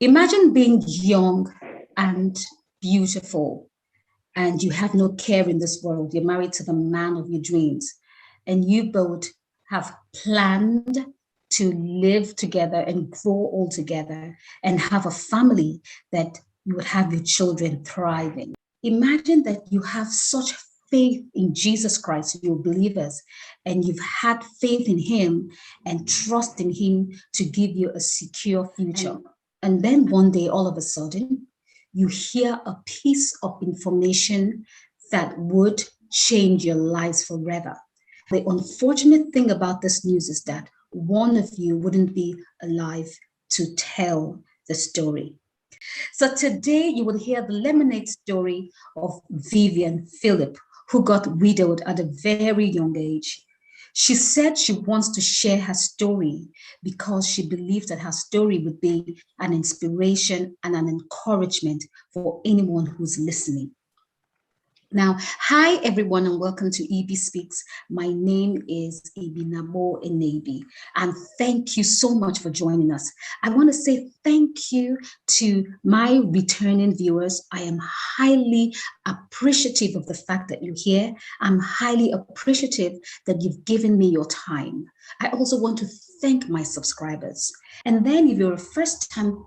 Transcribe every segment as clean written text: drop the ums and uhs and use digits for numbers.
Imagine being young and beautiful, and you have no care in this world. You're married to the man of your dreams, and you both have planned to live together and grow all together and have a family that you would have your children thriving. Imagine that you have such faith in Jesus Christ, you're believers, and you've had faith in Him and trust in Him to give you a secure future. And then one day, all of a sudden, you hear a piece of information that would change your lives forever. The unfortunate thing about this news is that one of you wouldn't be alive to tell the story. So today you will hear the lemonade story of Vivian Phillip, who got widowed at a very young age. She said she wants to share her story because she believes that her story would be an inspiration and an encouragement for anyone who's listening. Now, hi everyone and welcome to EB Speaks. My name is Ibinabo Enebi and thank you so much for joining us. I want to say thank you to my returning viewers. I am highly appreciative of the fact that you're here. I'm highly appreciative that you've given me your time. I also want to thank my subscribers. And then if you're a first-time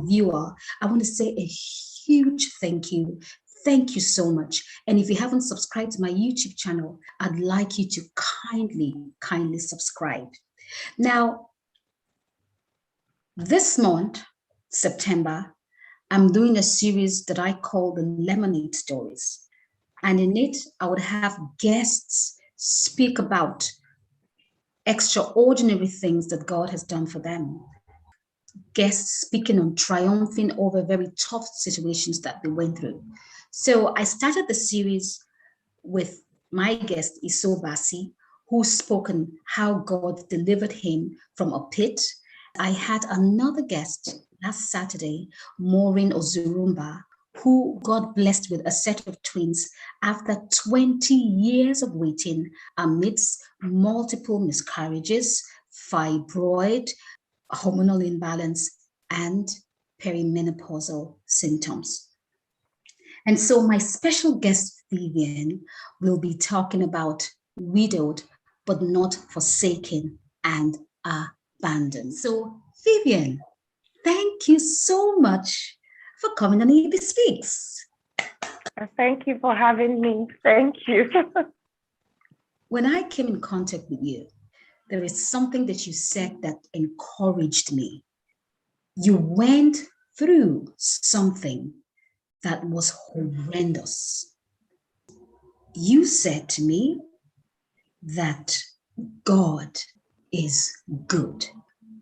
viewer, I want to say a huge thank you. Thank you so much. And if you haven't subscribed to my YouTube channel, I'd like you to kindly subscribe. Now, this month, September, I'm doing a series that I call the Lemonade Stories. And in it, I would have guests speak about extraordinary things that God has done for them. Guests speaking on triumphing over very tough situations that they went through. So I started the series with my guest, Iso Basi, who spoke on how God delivered him from a pit. I had another guest last Saturday, Maureen Ozurumba, who God blessed with a set of twins after 20 years of waiting amidst multiple miscarriages, fibroid, hormonal imbalance, and perimenopausal symptoms. And so my special guest, Vivian, will be talking about widowed, but not forsaken and abandoned. So Vivian, thank you so much for coming on EB Speaks. Thank you for having me. Thank you. When I came in contact with you, there is something that you said that encouraged me. You went through something that was horrendous. You said to me that God is good.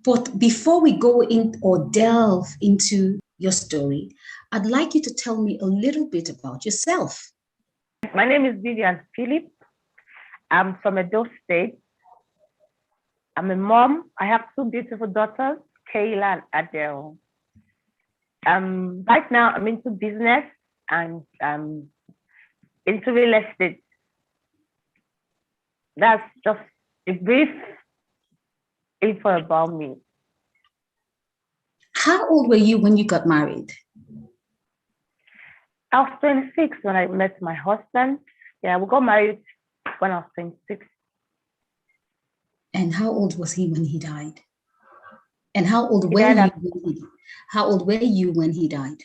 But before we go in or delve into your story, I'd like you to tell me a little bit about yourself. My name is Vivian Phillip. I'm from Edo State. I'm a mom. I have two beautiful daughters, Kayla and Adele. Right now, I'm into business and into real estate. That's just a brief info about me. How old were you when you got married? I was 26 when I met my husband. Yeah, we got married when I was 26. And how old was he when he died? And how old were you when he died?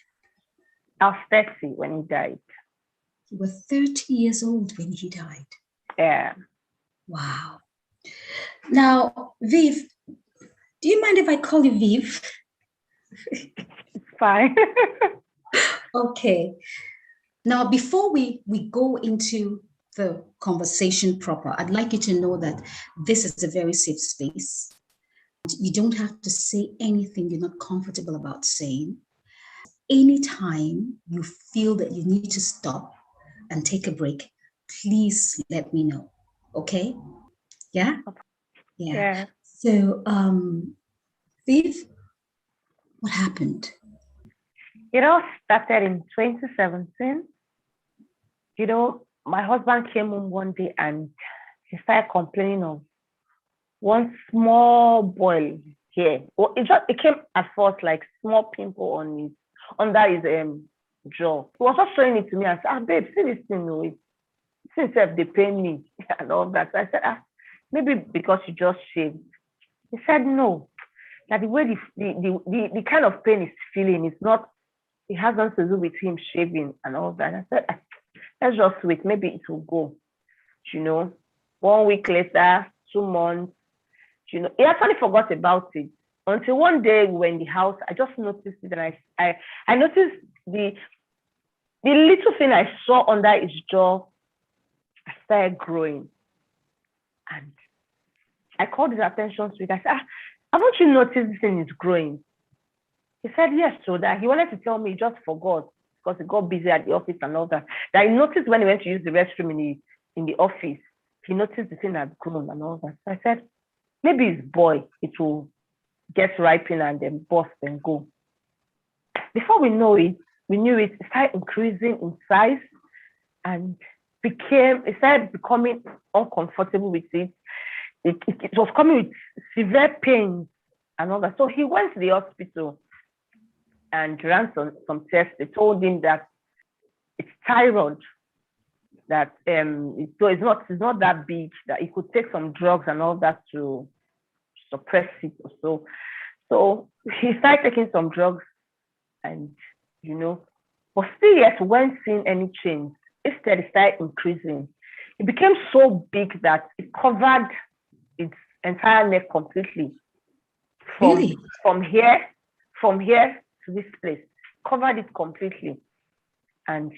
I was 30 when he died. You were 30 years old when he died. Yeah. Wow. Now, Viv, do you mind if I call you Viv? It's fine. Okay. Now, before we go into the conversation proper, I'd like you to know that this is a very safe space. You don't have to say anything you're not comfortable about saying. Anytime you feel that you need to stop and take a break, please let me know. Okay? Yeah? Yeah. So, Viv, what happened? It all started in 2017. My husband came home one day and he started complaining of one small boil here. Well, it came at first like small pimple under his jaw. He was just showing it to me and said, babe, see this thing, no, since they pay me and all that. So I said, maybe because you just shaved. He said, no, that the way the kind of pain he's feeling is not, it has nothing to do with him shaving and all that. I said, let's just wait, maybe it will go. 1 week later, 2 months, he actually forgot about it. Until one day we were in the house, I just noticed it, and I noticed the little thing I saw under his jaw started growing. And I called his attention to it. I said, haven't you noticed this thing is growing? He said, yes, so that he wanted to tell me, he just forgot because he got busy at the office and all that. That he noticed when he went to use the restroom in the office, he noticed the thing had grown and all that. So I said, maybe it's boy, it will get ripened and then burst and go. Before we knew it, it started increasing in size and it started becoming uncomfortable with it. It was coming with severe pain and all that. So he went to the hospital and ran some tests. They told him that it's thyroid, that so it's not that big, that he could take some drugs and all that to suppress it or so. So he started taking some drugs and, but still yet weren't seeing any change. Instead, it started increasing. It became so big that it covered its entire neck completely. From here to this place, covered it completely. And,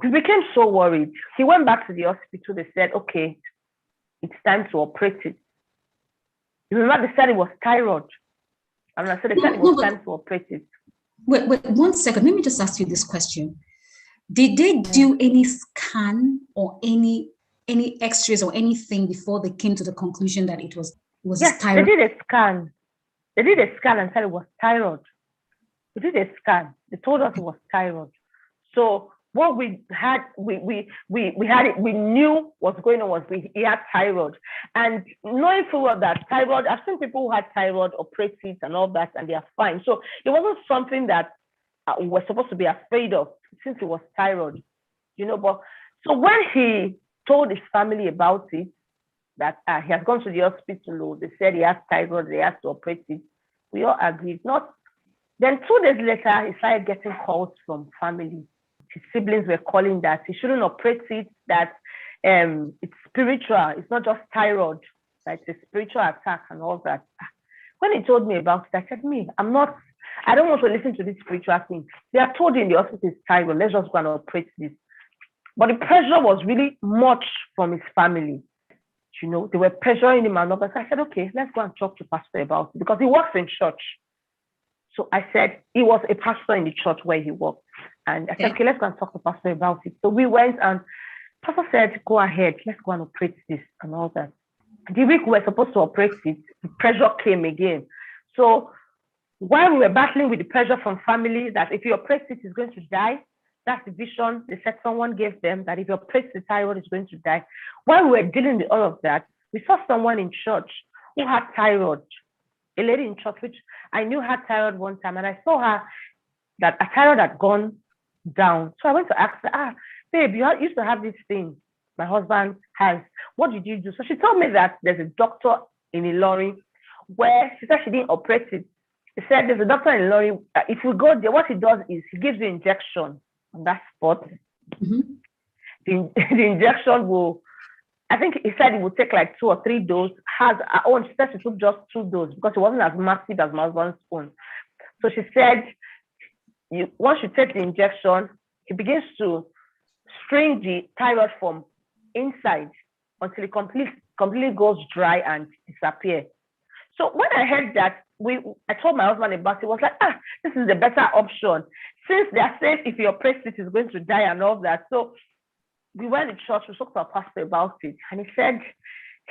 we became so worried. He went back to the hospital. They said, okay, it's time to operate it. You remember they said it was thyroid. And I said they said it was time to operate it. Wait, 1 second. Let me just ask you this question. Did they do any scan or any x-rays or anything before they came to the conclusion that it was yes, thyroid? They did a scan. They did a scan and said it was thyroid. They did a scan. They told us it was thyroid. So what we had, we had it, we knew what's going on was he had thyroid. And knowing full well that thyroid, I've seen people who had thyroid operate it and all that, and they are fine. So it wasn't something that we're supposed to be afraid of since it was thyroid, But so when he told his family about it, that he has gone to the hospital, they said he has thyroid, they have to operate it. We all agreed. Then 2 days later, he started getting calls from family. His siblings were calling that he shouldn't operate it, that it's spiritual, it's not just thyroid, that it's a spiritual attack and all that. When he told me about it, I said, I don't want to listen to this spiritual thing. They are told in the hospital it's thyroid, let's just go and operate this. But the pressure was really much from his family. They were pressuring him and all that. So I said, okay, let's go and talk to pastor about it, because he works in church. So I said, he was a pastor in the church where he worked. And I said, okay, let's go and talk to pastor about it. So we went and pastor said, go ahead, let's go and operate this and all that. The week we were supposed to operate it, the pressure came again. So while we were battling with the pressure from family that if you operate it, he's going to die, that's the vision they said someone gave them, that if you operate the thyroid, is going to die. While we were dealing with all of that, we saw someone in church who had thyroid, a lady in church, which I knew had thyroid one time, and I saw her that a thyroid had gone down. So I went to ask her, babe, you used to have this thing my husband has. What did you do? So she told me that there's a doctor in Ilorin where she said she didn't operate it. She said there's a doctor in Ilorin. If we go there, what he does is he gives you injection on that spot. Mm-hmm. The injection will, I think he said it would take like 2 or 3 doses. She said she took just 2 doses because it wasn't as massive as my husband's own. So she said, once you take the injection, it begins to string the thyroid from inside until it completely goes dry and disappear. So when I heard that, I told my husband about it. He was like, this is the better option. Since they are saying if you operate it, it's going to die and all that. So we went to church, we talked to our pastor about it, and he said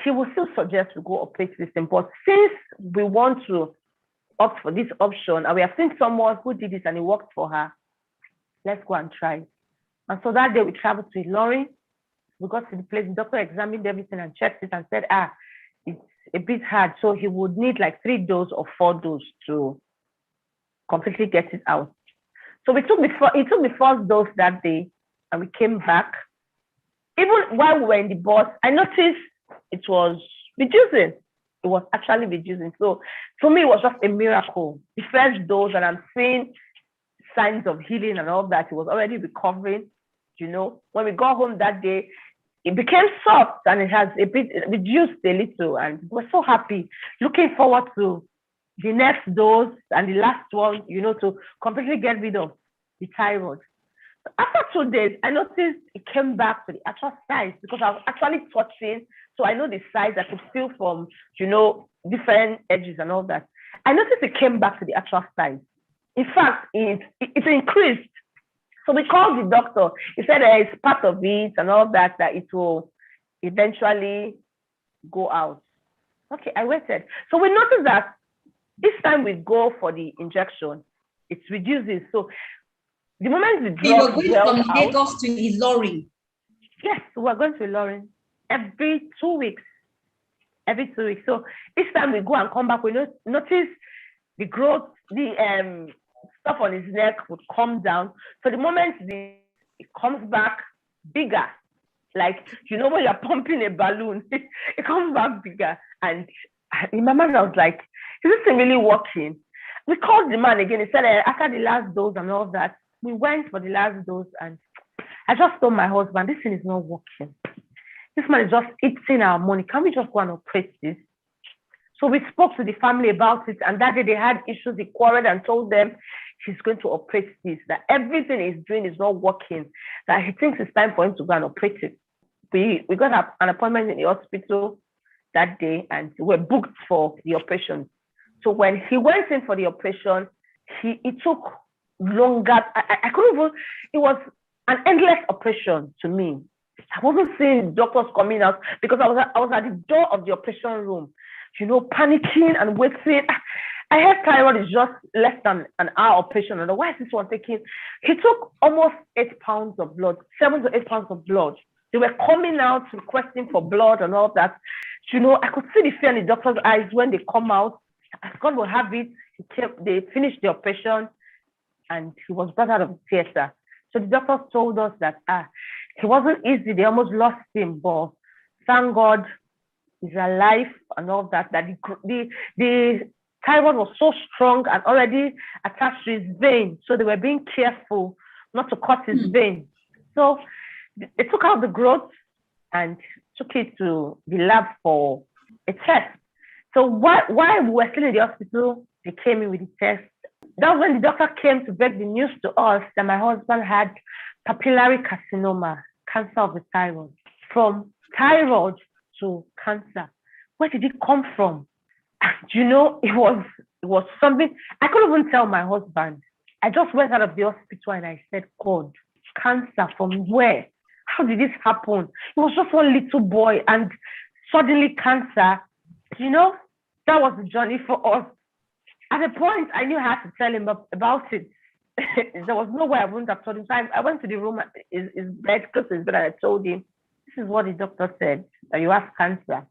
he will still suggest we go operate this thing. But since we want to opt for this option, and we have seen someone who did it and it worked for her, let's go and try. And so that day we traveled to Ilorin. We got to the place, the doctor examined everything and checked it and said, a bit hard. So he would need like 3 doses or 4 doses to completely get it out. So he took the first dose that day, and we came back. Even while we were in the bus, I noticed it was reducing. It was actually reducing. So for me, it was just a miracle. The first dose, and I'm seeing signs of healing and all that. It was already recovering. When we got home that day, it became soft and it has a bit reduced a little, and we're so happy. Looking forward to the next dose and the last one, to completely get rid of the thyroid. After 2 days, I noticed it came back to the actual size because I was actually touching. So I know the size. I could feel from, different edges and all that. I noticed it came back to the actual size. In fact, it increased. So we called the doctor. He said it's part of it and all that it will eventually go out. Okay, I waited. So we noticed that each time we go for the injection, it reduces. So the moment the you drug were going from Lagos to Ilorin. Yes, we're going to Ilorin every 2 weeks. Every 2 weeks. So each time we go and come back, we notice the growth, the stuff on his neck would come down. So the moment it comes back bigger, like when you're pumping a balloon, it comes back bigger. And in my mind, I was like, is this thing really working? We called the man again. He said after the last dose and all that, we went for the last dose, and I just told my husband, this thing is not working. This man is just eating our money. Can we just go and operate this? So we spoke to the family about it, and that day they had issues. He quarreled and told them he's going to operate this, that everything he's doing is not working, that he thinks it's time for him to go and operate it. We got an appointment in the hospital that day, and we were booked for the operation. So when he went in for the operation, it took longer. I couldn't even, it was an endless operation to me. I wasn't seeing doctors coming out because I was at the door of the operation room, panicking and waiting. I heard thyroid is just less than an hour operation. And why is this one taking? He took almost 8 pounds of blood, 7 to 8 pounds of blood. They were coming out requesting for blood and all that. I could see the fear in the doctor's eyes when they come out. As God will have it, they finished the operation and he was brought out of the theater. So the doctors told us that it wasn't easy. They almost lost him, but thank God he's alive and all that. That the thyroid was so strong and already attached to his vein. So they were being careful not to cut his vein. So they took out the growth and took it to the lab for a test. So while we were still in the hospital, they came in with the test. That was when the doctor came to break the news to us that my husband had papillary carcinoma, cancer of the thyroid. From thyroid to cancer. Where did it come from? It was something I couldn't even tell my husband. I just went out of the hospital and I said, God, cancer from where? How did this happen? It was just one little boy and suddenly cancer. That was the journey for us. At a point, I knew I had to tell him about it. There was no way I wouldn't have told him. So I went to the room, his bed, close to his bed, and I told him, this is what the doctor said, that you have cancer.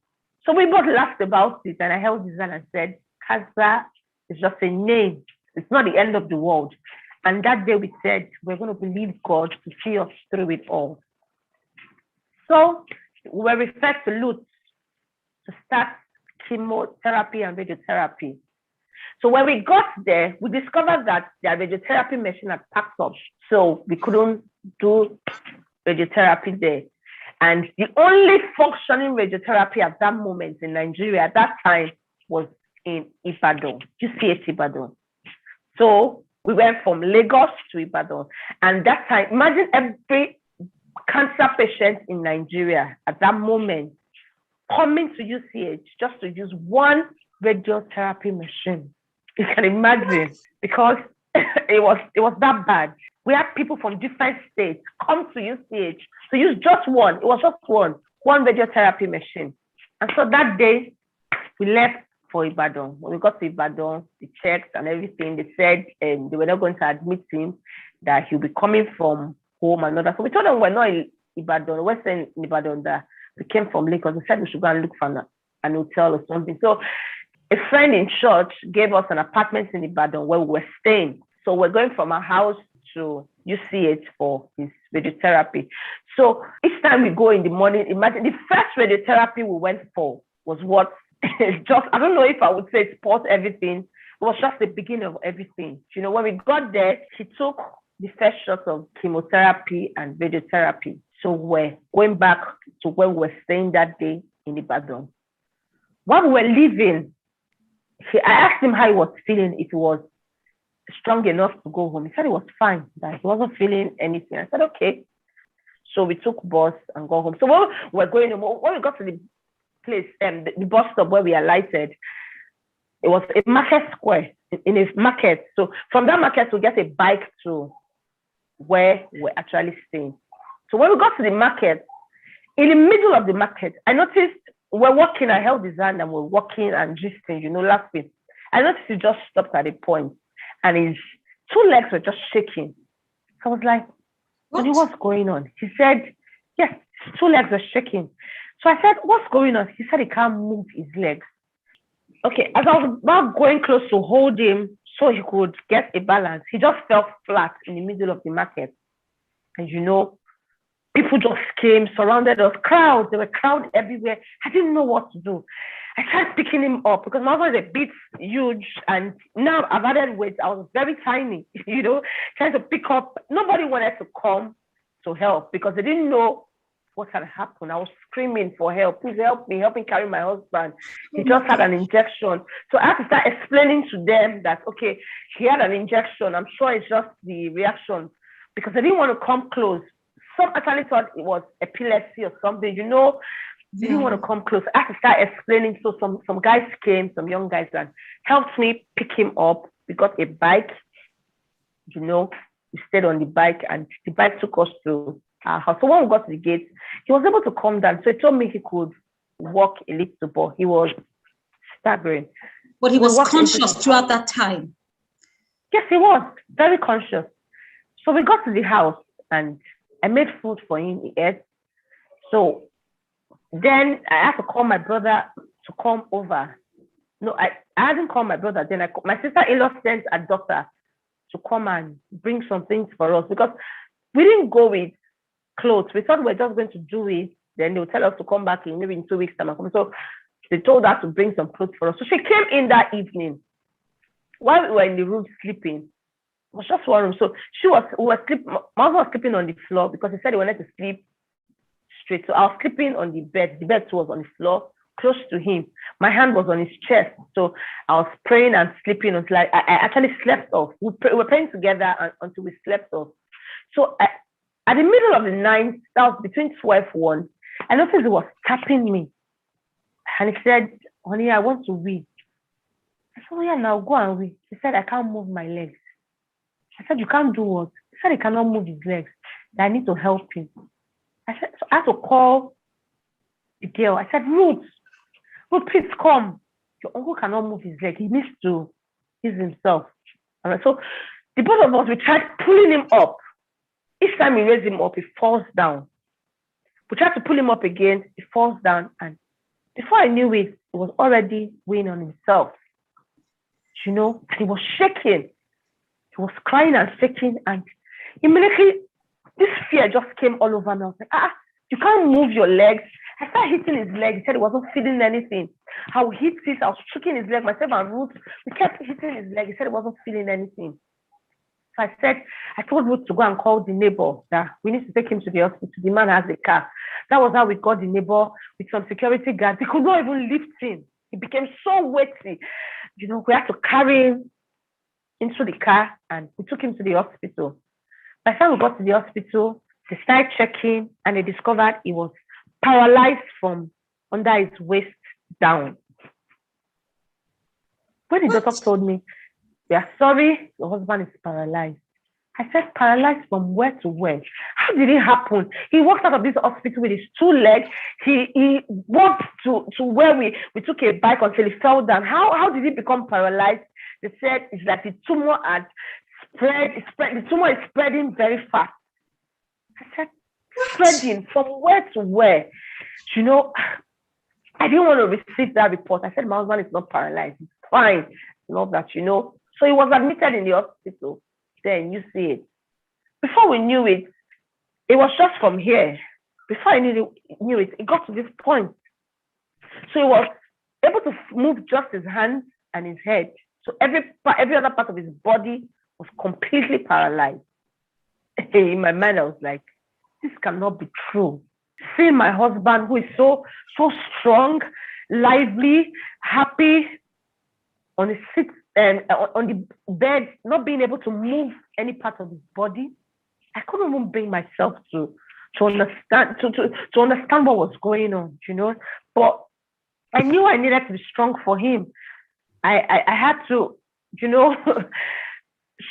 So we both laughed about it, and I held his hand and said, cancer is just a name. It's not the end of the world. And that day we said, we're going to believe God to see us through it all. So we were referred to Lutz to start chemotherapy and radiotherapy. So when we got there, we discovered that their radiotherapy machine had packed up. So we couldn't do radiotherapy there. And the only functioning radiotherapy at that moment in Nigeria at that time was in Ibadan, UCH Ibadan. So we went from Lagos to Ibadan. And that time, imagine every cancer patient in Nigeria at that moment coming to UCH just to use one radiotherapy machine. You can imagine, because it was that bad. We had people from different states come to UCH to use just one. It was just one radiotherapy machine. And so that day, we left for Ibadan. When we got to Ibadan, we checked and everything. They said they were not going to admit him, that he'll be coming from home and all that. So we told them we're not in Ibadan. We're saying in Ibadan that we came from Lagos. We said we should go and look for an hotel or something. So a friend in church gave us an apartment in Ibadan where we were staying. So we're going from our house to UCH for his radiotherapy. So each time we go in the morning, imagine the first radiotherapy we went for was what just, I don't know if I would say it paused everything. It was just the beginning of everything. You know, when we got there, he took the first shot of chemotherapy and radiotherapy. So we're going back to where we were staying that day in Ibadan. While we were leaving, I asked him how he was feeling, if he was strong enough to go home. He said he was fine, that he wasn't feeling anything. I said, okay. So we took bus and got home. So when we were going home, when we got to the place, the bus stop where we alighted, it was a market square, in a market. So from that market, we get a bike to where we're actually staying. So when we got to the market, in the middle of the market, I noticed we're walking, I held his hand and we're walking and gisting, you know, laughing. I noticed he just stopped at a point and his two legs were just shaking. So I was like, what's going on? He said, yes, his two legs were shaking. So I said, what's going on? He said he can't move his legs. Okay, as I was about going close to hold him so he could get a balance, he just fell flat in the middle of the market. And you know, people just came, surrounded us, crowds, there were crowds everywhere. I didn't know what to do. I tried picking him up because my husband is a bit huge and now I've added weight. I was very tiny, you know, trying to pick up. Nobody wanted to come to help because they didn't know what had happened. I was screaming for help. Please help me carry my husband. He just had an injection. So I had to start explaining to them that, okay, he had an injection. I'm sure it's just the reaction because they didn't want to come close. Some actually thought it was epilepsy or something, you know. They didn't want to come close. I had to start explaining. So some guys came, some young guys, and helped me pick him up. We got a bike, you know. We stayed on the bike, and the bike took us to our house. So when we got to the gate, he was able to calm down. So he told me he could walk a little, but he was staggering. But he was conscious throughout that time. Yes, he was very conscious. So we got to the house, and I made food for him. He ate. So then I had to call my brother to come over. No, I hadn't called my brother. Then my sister-in-law sent a doctor to come and bring some things for us because we didn't go with clothes. We thought we were just going to do it. Then they would tell us to come back in maybe in 2 weeks' time. So they told her to bring some clothes for us. So she came in that evening while we were in the room sleeping. It was just one room. So we were sleeping. My husband was sleeping on the floor because he said he wanted to sleep straight. So I was sleeping on the bed. The bed was on the floor, close to him. My hand was on his chest. So I was praying and sleeping until I actually slept off. We were praying together until we slept off. So at the middle of the night, that was between 12:01, I noticed he was tapping me. And he said, honey, I want to read. I said, oh yeah, now go and read. He said, I can't move my legs. I said, you can't do what? He said he cannot move his legs. That I need to help him. I said, so I had to call the girl. I said, Ruth, please come. Your uncle cannot move his leg. He needs to ease himself. And so the both of us, we tried pulling him up. Each time we raise him up, he falls down. We tried to pull him up again, he falls down. And before I knew it, he was already weighing on himself. You know, and he was shaking. He was crying and shaking. And immediately, this fear just came all over me. I was like, you can't move your legs. I started hitting his leg. He said he wasn't feeling anything. I would hit this. I was shaking his leg. Myself and Ruth, we kept hitting his leg. He said he wasn't feeling anything. So I told Ruth to go and call the neighbor that we need to take him to the hospital. The man has a car. That was how we got the neighbor with some security guards. They could not even lift him. He became so weighty. You know, we had to carry him into the car and we took him to the hospital. By the time we got to the hospital, they started checking and they discovered he was paralyzed from under his waist down. When the doctor told me, we are sorry, your husband is paralyzed. I said, paralyzed from where to where? How did it happen? He walked out of this hospital with his two legs. He walked to where we took a bike until he fell down. How did he become paralyzed? They said it's that the tumor had spread. The tumor is spreading very fast. I said, spreading from where to where? You know, I didn't want to receive that report. I said, my husband is not paralyzed. It's fine. And all that, So he was admitted in the hospital. Then you see it. Before we knew it, it was just from here. Before I knew it got to this point. So he was able to move just his hands and his head. So every other part of his body was completely paralyzed. In my mind, I was like, this cannot be true. Seeing my husband, who is so strong, lively, happy, on the seat and on the bed, not being able to move any part of his body, I couldn't even bring myself to understand what was going on, But I knew I needed to be strong for him. I had to,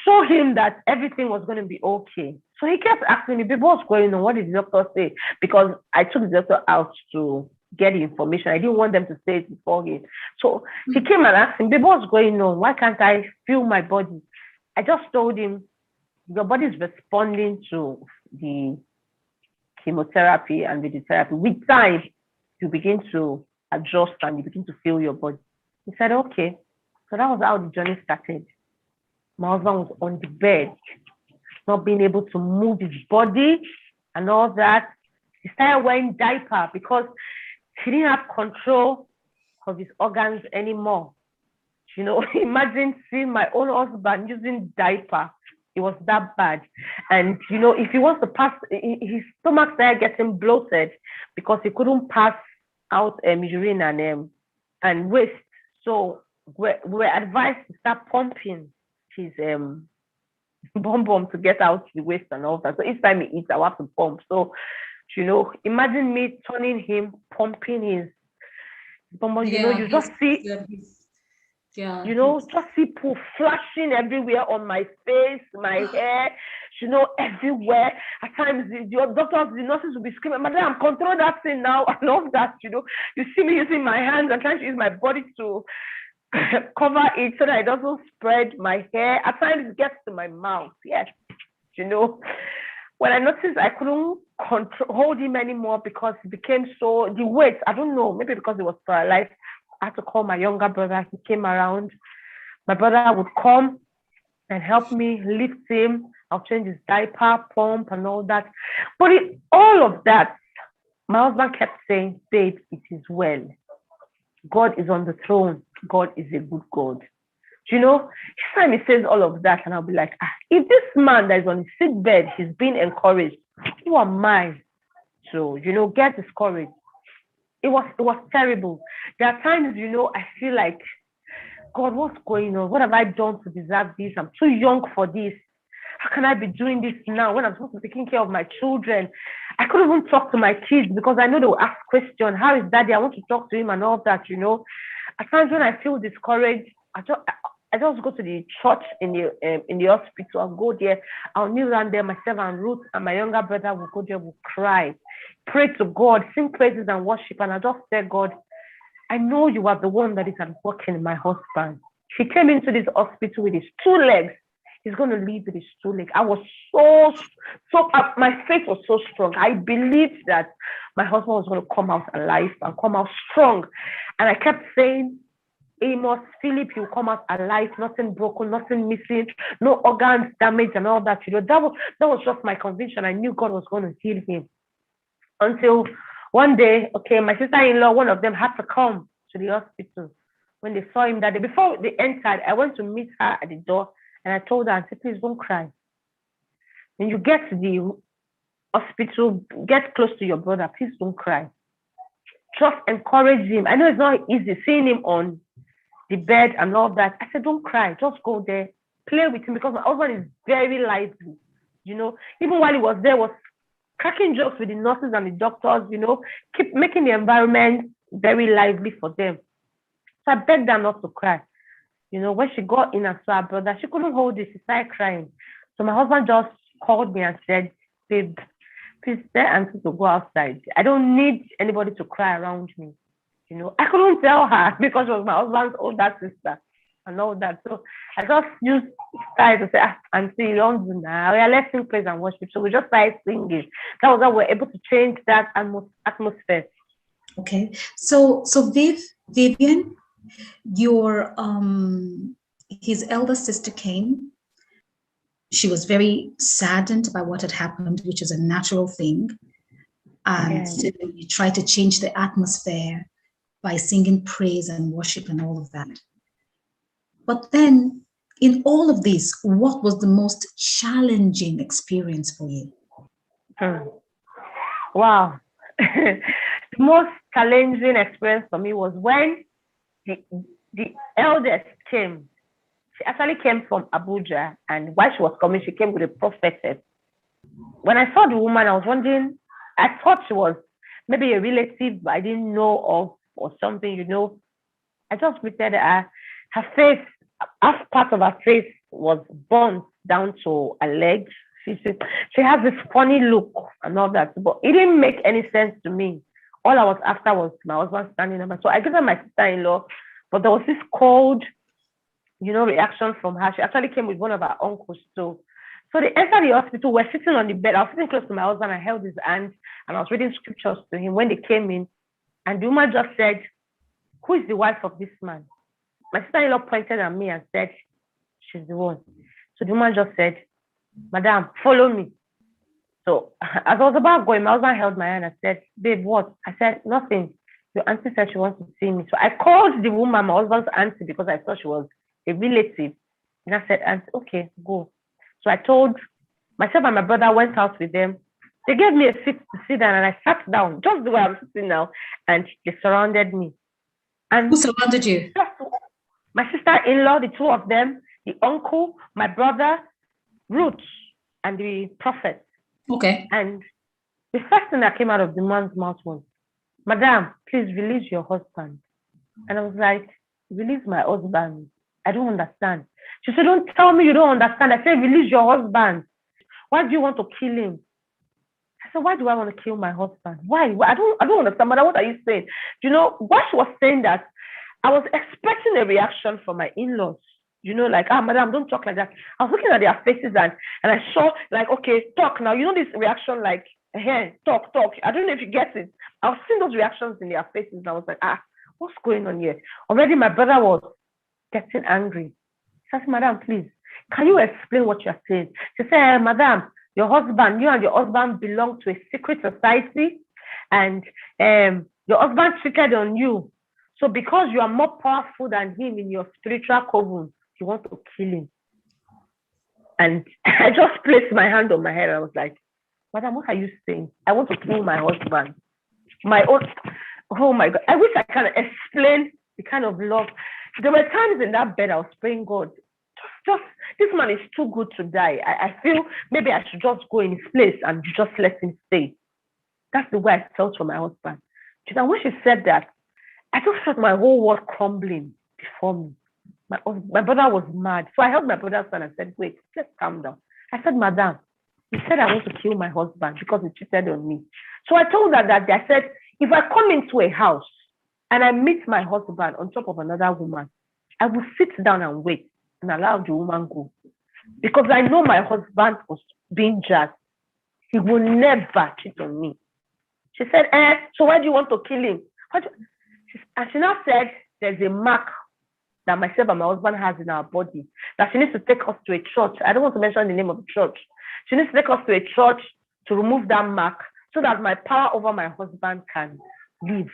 show him that everything was going to be okay. So he kept asking me, babe, what's going on? What did the doctor say? Because I took the doctor out to get the information. I didn't want them to say it before him. So he came and asked him, babe, what's going on? Why can't I feel my body? I just told him, your body is responding to the chemotherapy and the therapy. With time, you begin to adjust and you begin to feel your body. He said, okay. So that was how the journey started. My husband was on the bed, not being able to move his body and all that. He started wearing diaper because he didn't have control of his organs anymore. Imagine seeing my own husband using diaper. It was that bad. And, if he wants to pass, his stomach started getting bloated because he couldn't pass out urine and waste. So we're advised to start pumping his bum to get out the waste and all that. So each time he eats, I have to pump. So, imagine me turning him, pumping his bum. You just see, just see poo flashing everywhere on my face, my hair, everywhere. At times, your doctors, the nurses will be screaming, Madam, control that thing now. I love that, You see me using my hands. I'm trying to use my body to cover it so that it doesn't spread my hair. At times it gets to my mouth. Yes. When I noticed I couldn't hold him anymore because he became the weight, I don't know, maybe because he was paralyzed, I had to call my younger brother. He came around. My brother would come and help me lift him. I'll change his diaper, pump, and all that. But all of that, my husband kept saying, babe, it is well. God is on the throne. God is a good God. Each time he says all of that, and I'll be like, if this man that is on his sick bed, he's being encouraged, who am I to, get discouraged? It was terrible. There are times, I feel like, God, what's going on? What have I done to deserve this? I'm too young for this. How can I be doing this now when I'm supposed to be taking care of my children? I couldn't even talk to my kids because I know they will ask questions. How is daddy? I want to talk to him and all that, At times when I feel discouraged, I just go to the church in the hospital. I'll go there. I'll kneel down there myself and Ruth and my younger brother will go there, will cry, pray to God, sing praises and worship. And I just say, God, I know you are the one that is at work in my husband. He came into this hospital with his 2 legs. He's going to leave with his 2 legs. I was my faith was so strong. I believed that my husband was going to come out alive and come out strong. And I kept saying, Amos, Philip, he'll come out alive, nothing broken, nothing missing, no organs damaged and all that. That was just my conviction. I knew God was going to heal him. Until one day, my sister-in-law, one of them had to come to the hospital. When they saw him that day, before they entered, I went to meet her at the door and I told her, I said, please don't cry. When you get to the hospital, get close to your brother, please don't cry. Just encourage him. I know it's not easy seeing him on the bed and all that. I said, don't cry, just go there, play with him, because my husband is very lively. Even while he was there, was cracking jokes with the nurses and the doctors, keep making the environment very lively for them. So I begged her not to cry. When she got in and saw her brother, she couldn't hold it. She started crying. So my husband just called me and said, babe, please tell Auntie to go outside. I don't need anybody to cry around me. I couldn't tell her because she was my husband's older sister and all that. So I just used style to say, Auntie, you don't do now. Let's sing praise and worship. So we just started singing. That was how we were able to change that atmosphere. Okay. So Vivian, your his elder sister came. She was very saddened by what had happened, which is a natural thing. And Yeah. you try to change the atmosphere by singing praise and worship and all of that. But then, in all of this, what was the most challenging experience for you? Hmm. Wow. The most challenging experience for me was when the the eldest came. She actually came from Abuja, and while she was coming, she came with a prophetess. When I saw the woman, I was wondering, I thought she was maybe a relative I didn't know of or something, you know. I just looked at her face, half part of her face was burnt down to her legs. She has this funny look and all that, but it didn't make any sense to me. All I was after was my husband standing up. So I gave her my sister-in-law, but there was this cold, you know, reaction from her. She actually came with one of her uncles too. So they entered the hospital. We're sitting on the bed. I was sitting close to my husband. I held his hand and I was reading scriptures to him when they came in. And the woman just said, "Who is the wife of this man?" My sister-in-law pointed at me and said, "She's the one." So the woman just said, "Madam, follow me." So as I was about going, my husband held my hand and said, "Babe, what?" I said, "Nothing. Your auntie said she wants to see me." So I called the woman, my husband's auntie, because I thought she was a relative. And I said, "Auntie, okay, go." So I told myself and my brother went out with them. They gave me a seat to sit down and I sat down just the way I'm sitting now. And they surrounded me. Who And surrounded you? my sister-in-law, the two of them, the uncle, my brother, Ruth, and the prophet. Okay. And the first thing that came out of the man's mouth was, "Madam, please release your husband." And I was like, "Release my husband? I don't understand." She said, "Don't tell me you don't understand." I said, "Release your husband. Why do you want to kill him?" I said, "Why do I want to kill my husband? Why? I don't understand, Mother. What are you saying?" You know, what she was saying that I was expecting a reaction from my in-laws. You know, like, "Madam, don't talk like that." I was looking at their faces and I saw, like, "Okay, talk now." You know, this reaction, like, "Hey, talk, talk." I don't know if you get it. I was seeing those reactions in their faces. And I was like, what's going on here? Already my brother was getting angry. I said, "Madam, please, can you explain what you're saying?" She said, "Madam, your husband, you and your husband belong to a secret society, and your husband cheated on you. So because you are more powerful than him in your spiritual coven, you want to kill him." And I just placed my hand on my head. I was like, "Madam, what are you saying? I want to kill my husband. My own." Oh my God. I wish I can explain the kind of love. There were times in that bed I was praying, "God, just this man is too good to die. I feel maybe I should just go in his place and just let him stay." That's the way I felt for my husband. And when she said that, I just felt my whole world crumbling before me. My brother was mad. So I held my brother's hand and said, "Wait, let's calm down." I said, "Madam, you said I want to kill my husband because he cheated on me." So I told her that I said, "If I come into a house and I meet my husband on top of another woman, I will sit down and wait and allow the woman go. Because I know my husband was being just. He will never cheat on me." She said, "So why do you want to kill him?" And she now said, "There's a mark that myself and my husband has in our body, that she needs to take us to a church." I don't want to mention the name of the church. She needs to take us to a church to remove that mark so that my power over my husband can leave.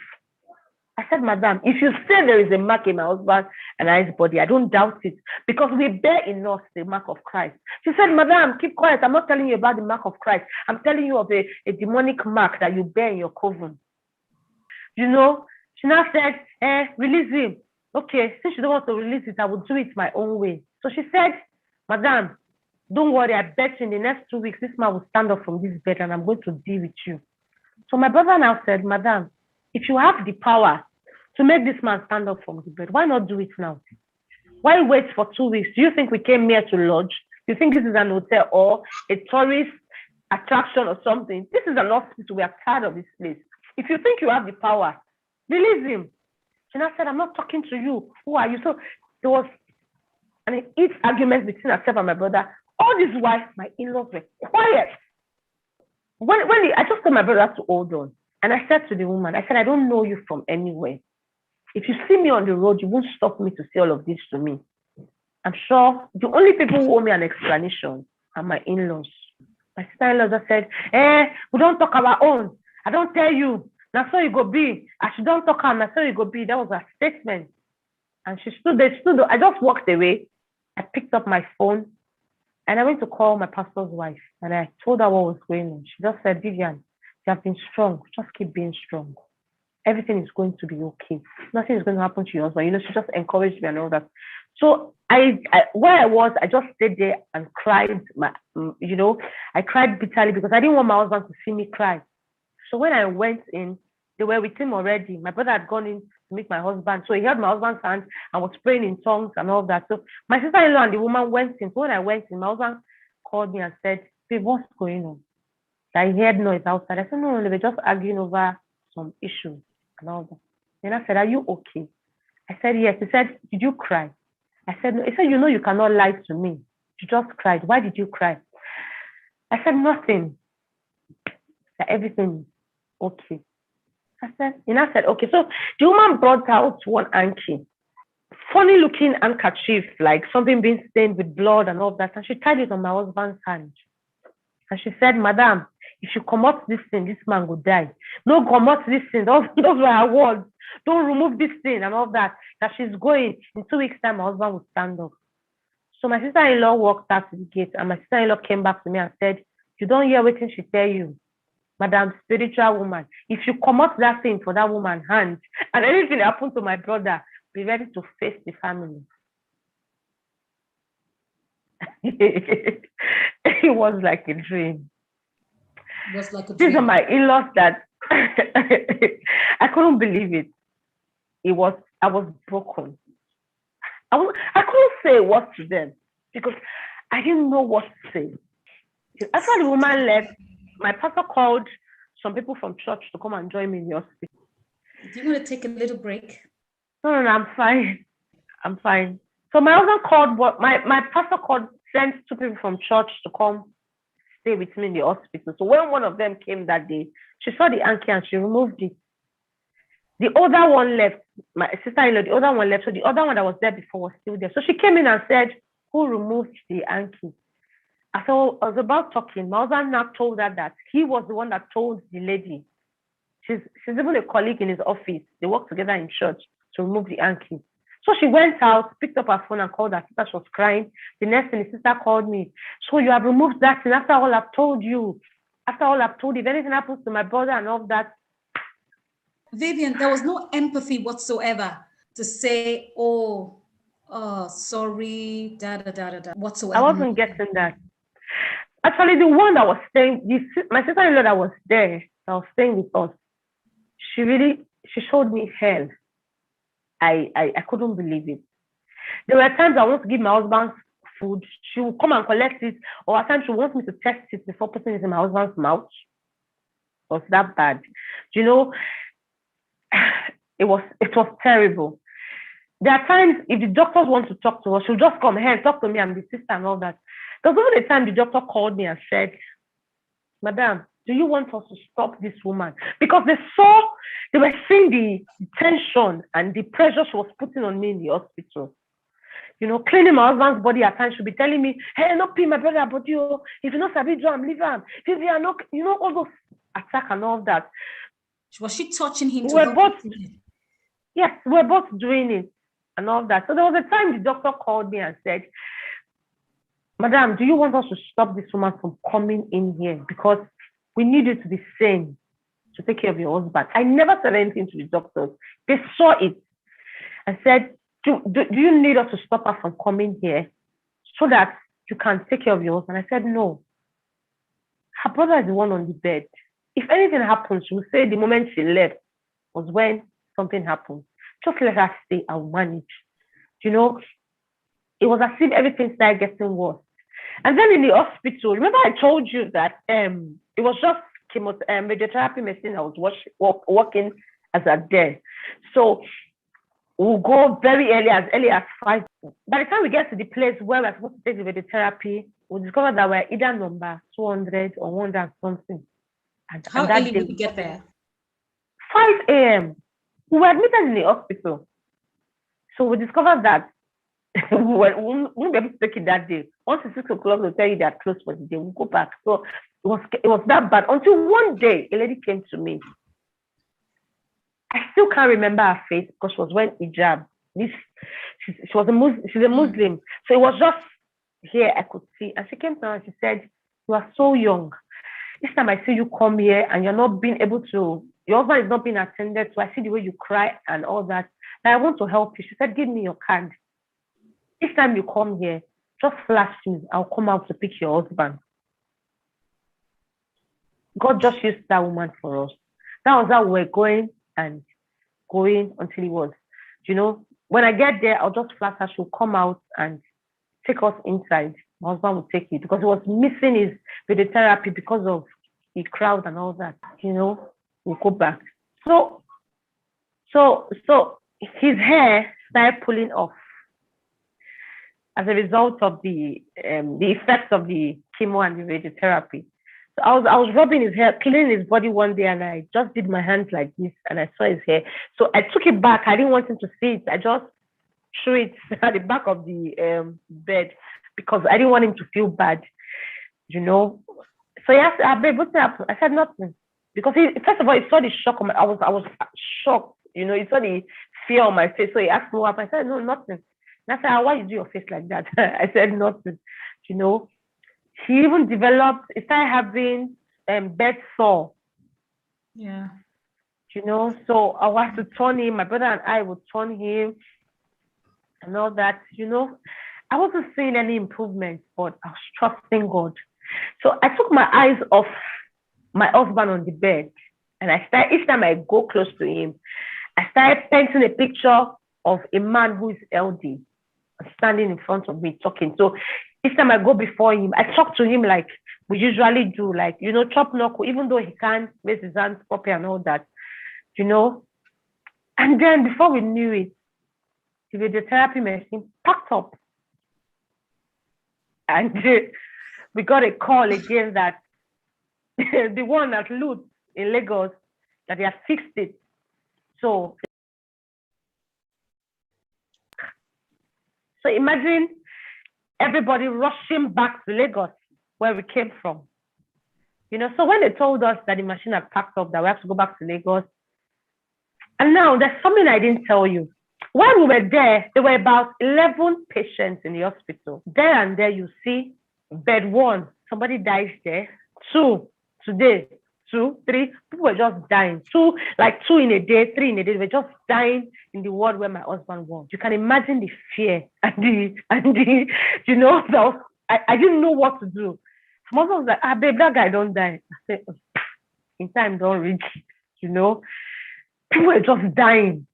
I said, "Madam, if you say there is a mark in my husband and I's body, I don't doubt it, because we bear in us the mark of Christ." She said, "Madam, keep quiet. I'm not telling you about the mark of Christ. I'm telling you of a demonic mark that you bear in your coven." You know, she now said, "Release him." Okay, since you don't want to release it, I will do it my own way. So she said, "Madam, don't worry. I bet you in the next 2 weeks, this man will stand up from this bed and I'm going to deal with you." So my brother now said, "Madam, if you have the power to make this man stand up from the bed, why not do it now? Why wait for 2 weeks? Do you think we came here to lodge? Do you think this is an hotel or a tourist attraction or something? This is an hospital. We are tired of this place. If you think you have the power, release him." She now said, "I'm not talking to you. Who are you?" So there was an heat argument between herself and my brother. All this while, my in-laws were quiet. I just told my brother to hold on. And I said to the woman, I said, I don't know you from anywhere. If you see me on the road, you won't stop me to say all of this to me. I'm sure the only people who owe me an explanation are my in-laws. My sister-in-law just said, we don't talk our own. I don't tell you. That's how you go be. I should don't talk her. That's how you go be. That was her statement. And she stood there. I just walked away. I picked up my phone and I went to call my pastor's wife. And I told her what was going on. She just said, Vivian, you have been strong. Just keep being strong. Everything is going to be okay. Nothing is going to happen to your husband. She just encouraged me and all that. So where I was, I just stayed there and cried. I cried bitterly because I didn't want my husband to see me cry. So when I went in, they were with him already. My brother had gone in to meet my husband. So he held my husband's hand and was praying in tongues and all that. So my sister-in-law and the woman went in. So when I went in, my husband called me and said, "Babe, what's going on?" I heard noise outside. I said, no, they were just arguing over some issues and all that. Then I said, "Are you okay?" I said, "Yes." He said, "Did you cry?" I said, "No." He said, "You cannot lie to me. You just cried. Why did you cry?" I said, "Nothing. That everything is okay." I said, "Okay." So the woman brought out one hanky, funny looking handkerchief, like something being stained with blood and all that. And she tied it on my husband's hand. And she said, "Madam, if you come out this thing, this man will die. No, come out this thing." Those were her words. "Don't remove this thing," and all that. That she's going. In 2 weeks' time, my husband will stand up. So my sister-in-law walked out to the gate, and my sister-in-law came back to me and said, "You don't hear what she tell you, Madam Spiritual Woman. If you come out that thing for that woman's hand, and anything happened to my brother, be ready to face the family." It was like a dream. It was like a dream. These are my in-laws that I couldn't believe it. I was broken. I couldn't say what to them because I didn't know what to say. After the woman left, my pastor called some people from church to come and join me in the hospital. Do you want to take a little break? No, I'm fine. I'm fine. So my husband called, my pastor sent 2 people from church to come stay with me in the hospital. So when one of them came that day, she saw the hanky and she removed it. The other one left, my sister-in-law, the other one left. So the other one that was there before was still there. So she came in and said, "Who removed the hanky?" I was about talking. My husband now told her that he was the one that told the lady. She's even a colleague in his office. They work together in church to remove the hanky. So she went out, picked up her phone and called her sister. She was crying. The next thing, the sister called me. "So you have removed that thing after all I've told you. After all I've told you, if anything happens to my brother and all that." Vivian, there was no empathy whatsoever to say, oh, sorry, whatsoever. I wasn't getting that. Actually, the one that was staying, my sister-in-law that was there, that was staying with us, she showed me hell. I couldn't believe it. There were times I want to give my husband food. She would come and collect it, or at times she wants me to test it before putting it in my husband's mouth. It was that bad. It was terrible. There are times if the doctors want to talk to us, she'll just come here and talk to me and the sister and all that. There was even a time the doctor called me and said, "Madam, do you want us to stop this woman?" Because they were seeing the tension and the pressure she was putting on me in the hospital. Cleaning my husband's body at times, she'll be telling me, "Hey, not pee my brother, but you, if you know Sabi John, leave him. If you are not, all those attack and all that." Was she touching him? Yes, we're both doing it and all that. So there was a time the doctor called me and said, "Madam, do you want us to stop this woman from coming in here? Because we need you to be sane to take care of your husband." I never said anything to the doctors. They saw it and said, do you need us to stop her from coming here so that you can take care of your husband? I said, "No. Her brother is the one on the bed. If anything happens, she will say the moment she left was when something happened. Just let her stay. I'll manage." It was as if everything started getting worse. And then in the hospital, remember I told you that it was just radiotherapy machine I was working as a there. So we'll go very early as 5. By the time we get to the place where we're supposed to take the radiotherapy, we discovered that we're either number 200 or 100 something. How early did we get there? 5 a.m. We were admitted in the hospital. So we discovered that we won't be able to take it that day. Once it's 6 o'clock, they'll tell you they're closed for the day. We'll go back. So it was that bad. Until one day, a lady came to me. I still can't remember her face because she was wearing hijab. She's a Muslim. So it was just here I could see. And she came to me and she said, "You are so young. This time I see you come here and you're not being able to, your husband is not being attended to. I see the way you cry and all that. And I want to help you." She said, "Give me your card. This time you come here, just flash me. I'll come out to pick your husband." God just used that woman for us. That was how we're going until it was, when I get there, I'll just flash her. She'll come out and take us inside. My husband will take it because he was missing his radiotherapy because of the crowd and all that. We'll go back. So his hair started pulling off as a result of the effects of the chemo and the radiotherapy. So I was rubbing his hair, cleaning his body one day, and I just did my hands like this, and I saw his hair. So I took it back. I didn't want him to see it. I just threw it at the back of the bed because I didn't want him to feel bad, So he asked, "Babe, what's happened?" I said, "Nothing," because first of all, he saw the shock on I was shocked, He saw the fear on my face. So he asked me what happened. I said, "No, nothing." And I said, "Why you do your face like that?" I said, "Nothing," He even he started having bed sore. Yeah. So I was to turn him, my brother and I would turn him and all that, I wasn't seeing any improvement, but I was trusting God. So I took my eyes off my husband on the bed, and I started, each time I go close to him, I started painting a picture of a man who is healthy, standing in front of me talking. So each time I go before him, I talk to him like we usually do, like, chop knuckle, even though he can't raise his hands properly and all that, And then before we knew it, the radiotherapy machine packed up. And we got a call again that the one at Lut in Lagos, that they have fixed it. So imagine everybody rushing back to Lagos, where we came from. So when they told us that the machine had packed up, that we have to go back to Lagos. And now there's something I didn't tell you. While we were there were about 11 patients in the hospital. There and there, you see, bed 1, somebody dies there. 2, today. 2, 3, people were just dying. 2 in a day, 3 in a day. They were just dying in the ward where my husband was. You can imagine the fear and the I didn't know what to do. My husband was like, "Babe, that guy don't die." I said, "In time, don't reach." People were just dying.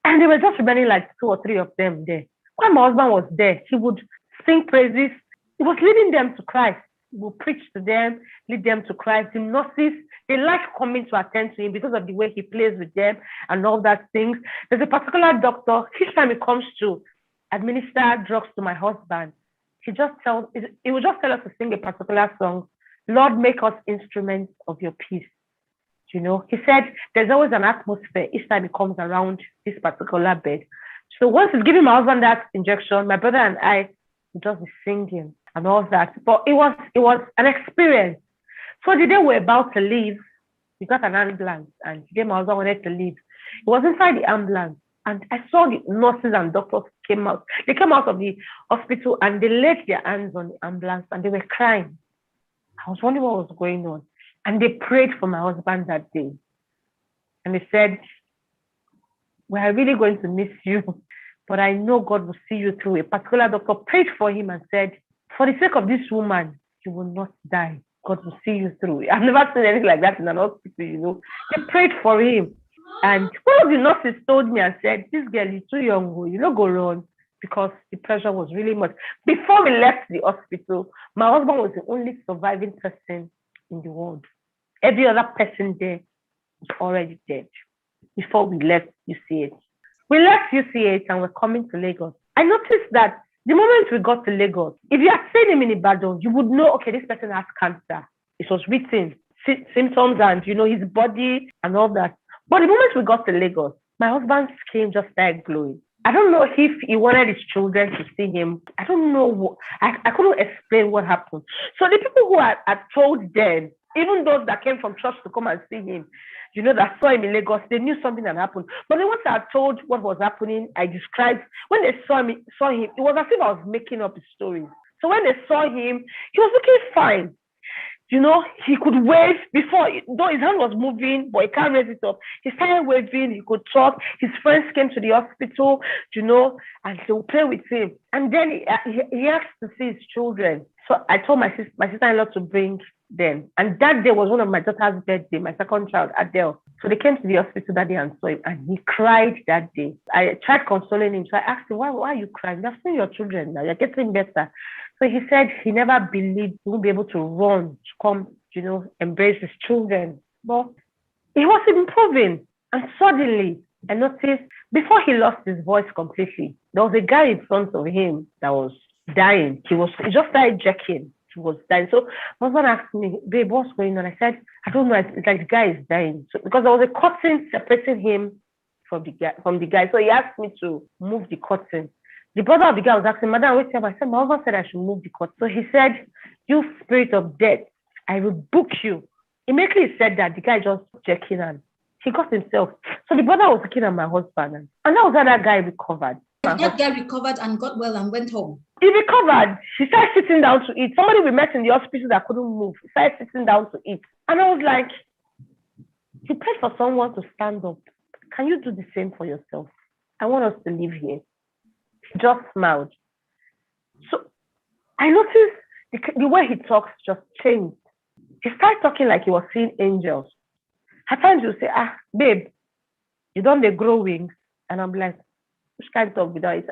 And there were just remaining like 2 or 3 of them there. While my husband was there, he would sing praises. He was leading them to Christ. He would preach to them, lead them to Christ. The nurses, they like coming to attend to him because of the way he plays with them and all that things. There's a particular doctor, each time he comes to administer drugs to my husband, he would just tell us to sing a particular song. "Lord, make us instruments of your peace." He said there's always an atmosphere each time he comes around this particular bed. So once he's giving my husband that injection, my brother and I would just be singing and all that. But it was an experience. So the day we're about to leave, we got an ambulance, and the day my husband wanted to leave, he was inside the ambulance, and I saw the nurses and doctors came out. They came out of the hospital and they laid their hands on the ambulance and they were crying. I was wondering what was going on. And they prayed for my husband that day. And they said, "We are really going to miss you, but I know God will see you through." A particular doctor prayed for him and said, "For the sake of this woman, you will not die. God will see you through." I've never seen anything like that in an hospital, They prayed for him. And one of the nurses told me and said, "This girl is too young, go run," because the pressure was really much. Before we left the hospital, my husband was the only surviving person in the world. Every other person there was already dead before we left UCH. We left UCH and we're coming to Lagos. I noticed that the moment we got to Lagos, if you had seen him in Ibadan, you would know, okay, this person has cancer. It was written, symptoms and, his body and all that. But the moment we got to Lagos, my husband's skin just started glowing. I don't know if he wanted his children to see him. I don't know. I couldn't explain what happened. So the people who had told them, even those that came from church to come and see him, that saw him in Lagos, they knew something had happened. But the ones that told what was happening, I described, when they saw him, it was as if I was making up a story. So when they saw him, he was looking fine. He could wave before, though his hand was moving, but he can't raise it up. He started waving, he could talk. His friends came to the hospital, and they would play with him. And then he asked to see his children. So I told my sister-in-law to bring them. And that day was one of my daughter's birthday, my second child, Adele. So they came to the hospital that day and saw him, and he cried that day. I tried consoling him. So I asked him, why are you crying? You've seen your children now. You're getting better. So he said he never believed he would be able to run, to come, embrace his children. But he was improving. And suddenly, I noticed, before he lost his voice completely, there was a guy in front of him that was dying. He just started jerking. He was dying. So my husband asked me, babe, what's going on? I said, I don't know. It's like the guy is dying. So, because there was a curtain separating him from the guy. So he asked me to move the curtain. The brother of the guy was asking, Madam, wait up. I said, my husband said I should move the curtain. So he said, you spirit of death, I rebuke you. Immediately he said that, the guy just jerking and he got himself. So the brother was looking at my husband. And that was how that guy recovered. That guy recovered and got well and went home. He recovered. He started sitting down to eat. Somebody we met in the hospital that couldn't move, he started sitting down to eat. And I was like, you prayed for someone to stand up. Can you do the same for yourself? I want us to live here. He just smiled. So I noticed the way he talks just changed. He started talking like he was seeing angels. At times he'll say, babe, you don't they grow wings? And I'm like, which kind of talk without it?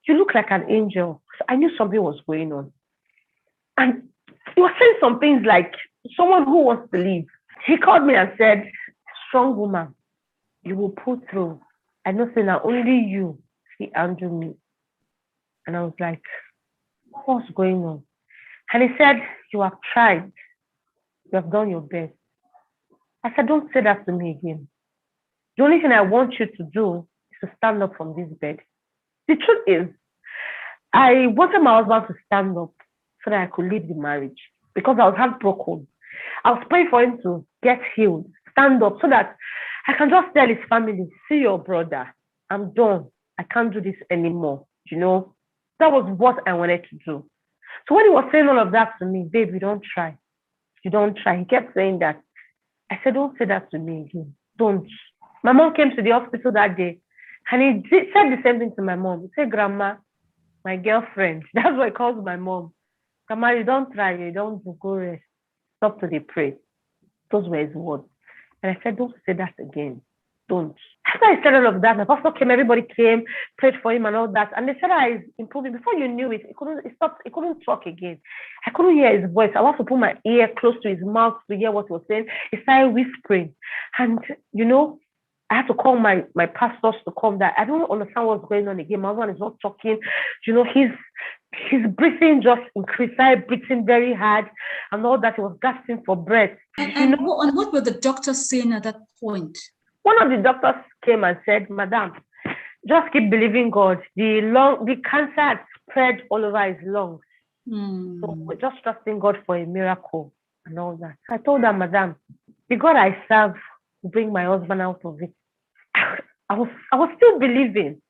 You look like an angel. So I knew something was going on. And he was saying some things like someone who wants to leave. He called me and said, strong woman, you will pull through. I know say now only you see Andrew me. And I was like, what's going on? And he said, you have tried. You have done your best. I said, don't say that to me again. The only thing I want you to do is to stand up from this bed. The truth is, I wanted my husband to stand up so that I could leave the marriage because I was heartbroken. I was praying for him to get healed, stand up so that I can just tell his family, see your brother, I'm done. I can't do this anymore. That was what I wanted to do. So when he was saying all of that to me, babe, you don't try. You don't try. He kept saying that. I said, don't say that to me again. Don't. My mom came to the hospital that day and he said the same thing to my mom. He said, Grandma, my girlfriend, that's what he calls my mom. Grandma, you don't try. You don't go rest. Stop to the pray. Those were his words. And I said, don't say that again. Don't. After I said all of that, my pastor came, everybody came, prayed for him and all that. And they said I was improving. Before you knew it, he couldn't talk again. I couldn't hear his voice. I wanted to put my ear close to his mouth to hear what he was saying. He started whispering. And, I had to call my pastors to come that I don't understand what's going on again. My husband is not talking. His breathing just increased. I breathing very hard and all that. He was gasping for breath. And what were the doctors saying at that point? One of the doctors came and said, Madam, just keep believing God. The cancer had spread all over his lungs. So we're just trusting God for a miracle and all that. I told her, Madam, the God I serve will bring my husband out of it. I was still believing.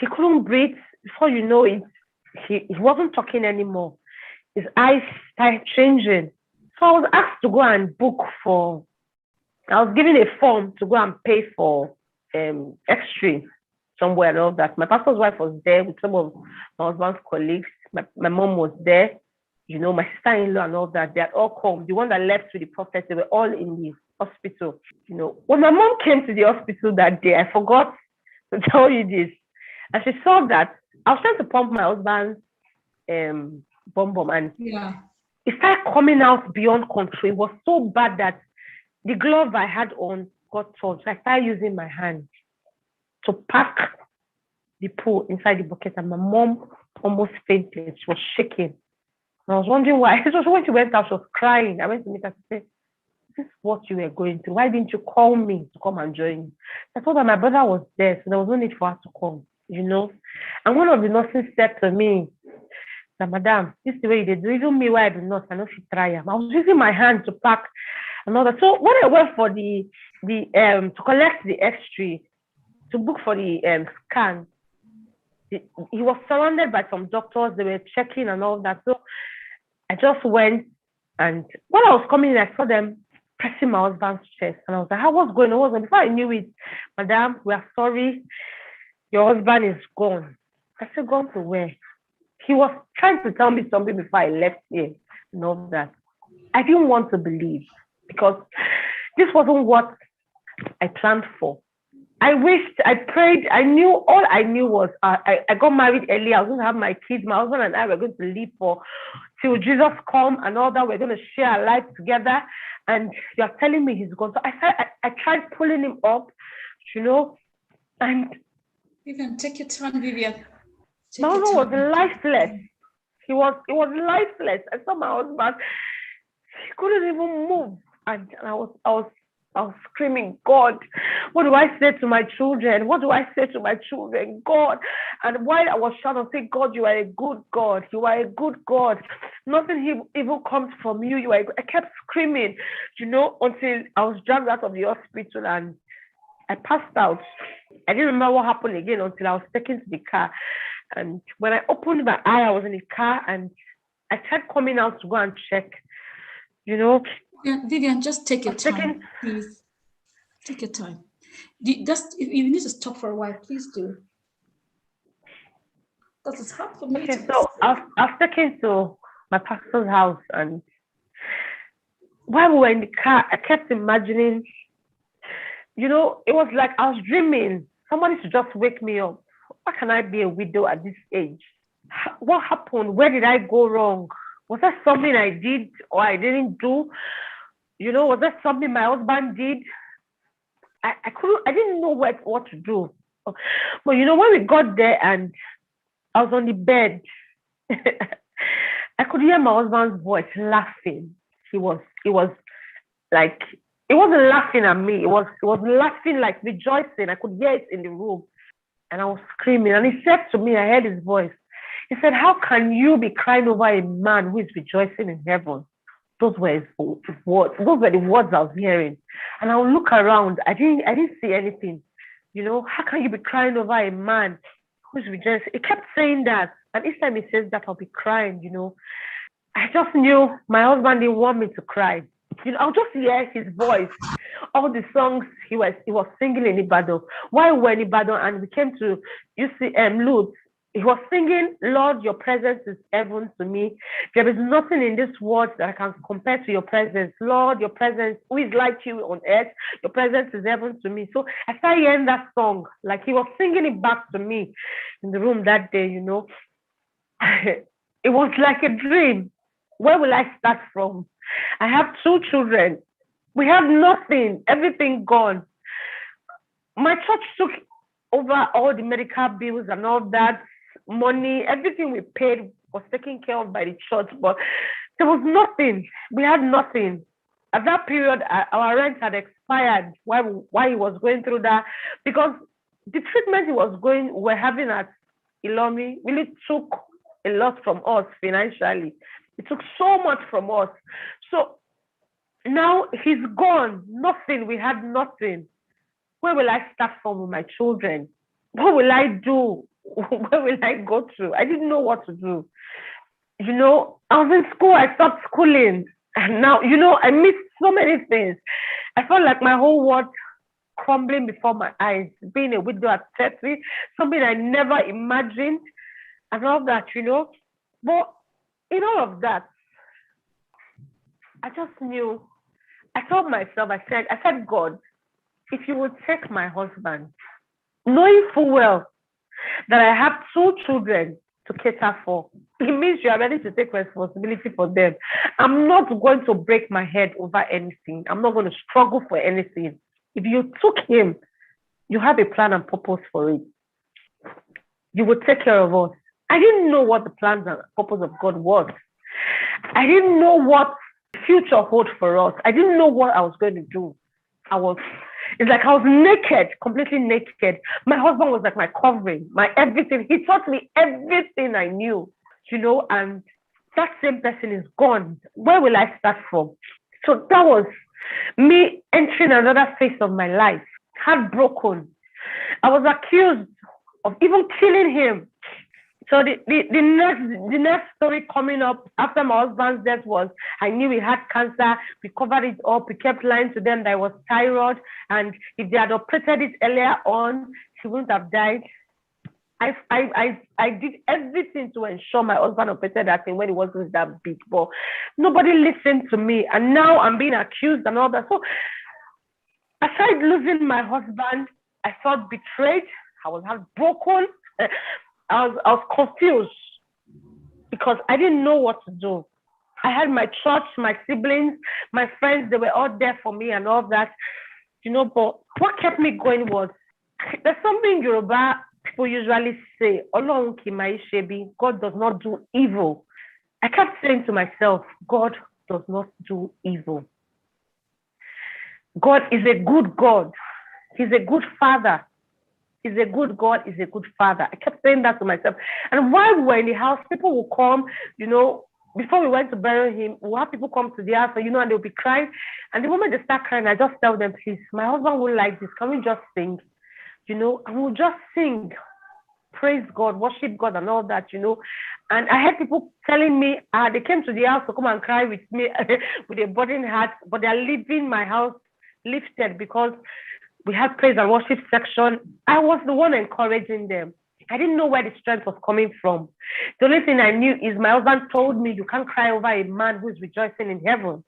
He couldn't breathe. Before you know it, he wasn't talking anymore. His eyes started changing. So I was asked to go and book I was given a form to go and pay for X-ray somewhere and all that. My pastor's wife was there with some of my husband's colleagues. My mom was there. My sister-in-law and all that. They had all come. The one that left with the prophet, they were all in the hospital. When my mom came to the hospital that day, I forgot to tell you this. And she saw that I was trying to pump my husband's bum and it started coming out beyond control. It was so bad that the glove I had on got torn. So I started using my hand to pack the pool inside the bucket, and my mom almost fainted. She was shaking. And I was wondering why. So when she went out, she was crying. I went to meet her to say, this what you were going through? Why didn't you call me to come and join you? I told her my brother was there, so there was no need for her to come, And one of the nurses said to me, that, Madam, this is the way they do. Even me, why I do not, I know she try them. I was using my hand to pack another. So when I went for the to collect the X-ray, to book for the scan, he was surrounded by some doctors. They were checking and all that. So I just went, and when I was coming in, I saw them pressing my husband's chest, and I was like, "How was going on?" Before I knew it, Madam, we are sorry, your husband is gone. I said, "Gone to where?" He was trying to tell me something before I left here and all that. I didn't want to believe, because this wasn't what I planned for. I wished, I prayed, all I knew was I got married early. I was going to have my kids. My husband and I were going to live till Jesus come and all that. We're going to share our life together. And you're telling me he's gone. So I tried pulling him up, and Vivian, take your time, Vivian. My husband was lifeless. He was lifeless. I saw my husband. He couldn't even move. And I was screaming, God, what do I say to my children? What do I say to my children? God. And while I was shouting, I said, God, you are a good God. You are a good God. Nothing evil comes from you. I kept screaming, until I was dragged out of the hospital and I passed out. I didn't remember what happened again until I was taken to the car. And when I opened my eye, I was in the car and I tried coming out to go and check, Vivian, just take your time, please. Take your time. If you need to stop for a while, please do. Because it's hard for me to... So I was taken to my pastor's house, and while we were in the car, I kept imagining, it was like I was dreaming. Somebody should just wake me up. How can I be a widow at this age? What happened? Where did I go wrong? Was that something I did or I didn't do? Was that something my husband did? I didn't know what to do. But when we got there and I was on the bed, I could hear my husband's voice laughing. He was like, it wasn't laughing at me. It was laughing, like rejoicing. I could hear it in the room. And I was screaming. And he said to me, I heard his voice. He said, how can you be crying over a man who is rejoicing in heaven? Those were his words. Those were the words I was hearing. And I would look around. I didn't see anything. How can you be crying over a man who's rejoicing? He kept saying that. And each time he says that, I'll be crying, I just knew my husband didn't want me to cry. I'll just hear his voice. All the songs he was singing in Ibinabo. While we were in Ibinabo and we came to Lutz, he was singing, Lord, your presence is heaven to me. There is nothing in this world that I can compare to your presence. Lord, your presence, who is like you on earth? Your presence is heaven to me. So I started hearing that song, like he was singing it back to me in the room that day, It was like a dream. Where will I start from? I have 2 children. We have nothing, everything gone. My church took over all the medical bills and all that money. Everything we paid was taken care of by the church, but there was nothing. We had nothing. At that period, our rent had expired while he was going through that, because the treatment we're having at Ilomi really took a lot from us financially. It took so much from us. So now he's gone. Nothing. We had nothing. Where will I start from with my children? What will I do? Where will I go to? I didn't know what to do. I was in school. I stopped schooling. And now, I missed so many things. I felt like my whole world crumbling before my eyes. Being a widow at 30, something I never imagined, and all that, But in all of that, I just knew. I told myself, I said, God, if you would take my husband, knowing full well that I have 2 children to cater for, it means you are ready to take responsibility for them. I'm not going to break my head over anything. I'm not going to struggle for anything. If you took him, you have a plan and purpose for it. You would take care of us. I didn't know what the plans and purpose of God was. I didn't know what future hold for us. I didn't know what I was going to do. It's like I was naked, completely naked. My husband was like my covering, my everything. He taught me everything I knew, and that same person is gone. Where will I start from? So that was me entering another phase of my life, heartbroken. I was accused of even killing him. So the next story coming up after my husband's death was, I knew he had cancer. We covered it up. We kept lying to them that it was thyroid, and if they had operated it earlier on, he wouldn't have died. I did everything to ensure my husband operated that thing when it wasn't that big, but nobody listened to me, and now I'm being accused and all that. So aside losing my husband, I felt betrayed. I was heartbroken. I was confused because I didn't know what to do. I had my church, my siblings, my friends, they were all there for me and all that, but what kept me going was, there's something Yoruba people usually say, God does not do evil. I kept saying to myself, God does not do evil. God is a good God. He's a good father. He's a good God, he's a good father. I kept saying that to myself. And while we were in the house, people will come, before we went to bury him, we'll have people come to the house, and they'll be crying. And the moment they start crying, I just tell them, please, my husband will like this. Can we just sing? And we'll just sing. Praise God, worship God and all that, And I had people telling me, they came to the house to come and cry with me with a burdened heart, but they're leaving my house lifted because we had praise and worship section. I was the one encouraging them. I didn't know where the strength was coming from. The only thing I knew is my husband told me, you can't cry over a man who is rejoicing in heaven.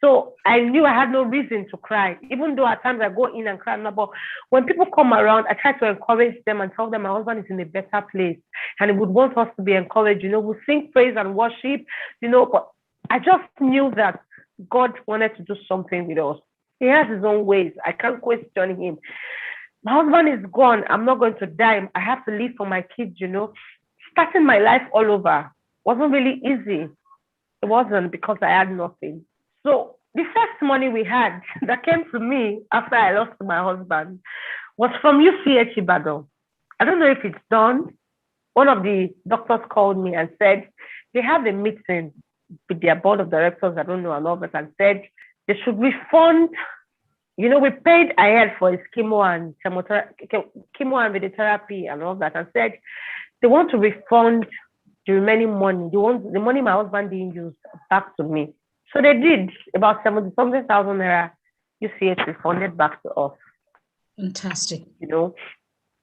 So I knew I had no reason to cry, even though at times I go in and cry. But when people come around, I try to encourage them and tell them my husband is in a better place and he would want us to be encouraged. We sing praise and worship, but I just knew that God wanted to do something with us. He has his own ways. I can't question him. My husband is gone. I'm not going to die. I have to live for my kids, Starting my life all over wasn't really easy. It wasn't, because I had nothing. So the first money we had that came to me after I lost my husband was from UCH Ibinabo. I don't know if it's done. One of the doctors called me and said they have a meeting with their board of directors, I don't know, and all that, and said they should refund. We paid ahead for his chemo and radiotherapy and all that, and said they want to refund the remaining money. They want the money my husband didn't use back to me. So they did. About 70,000 naira UCH refunded back to us. Fantastic.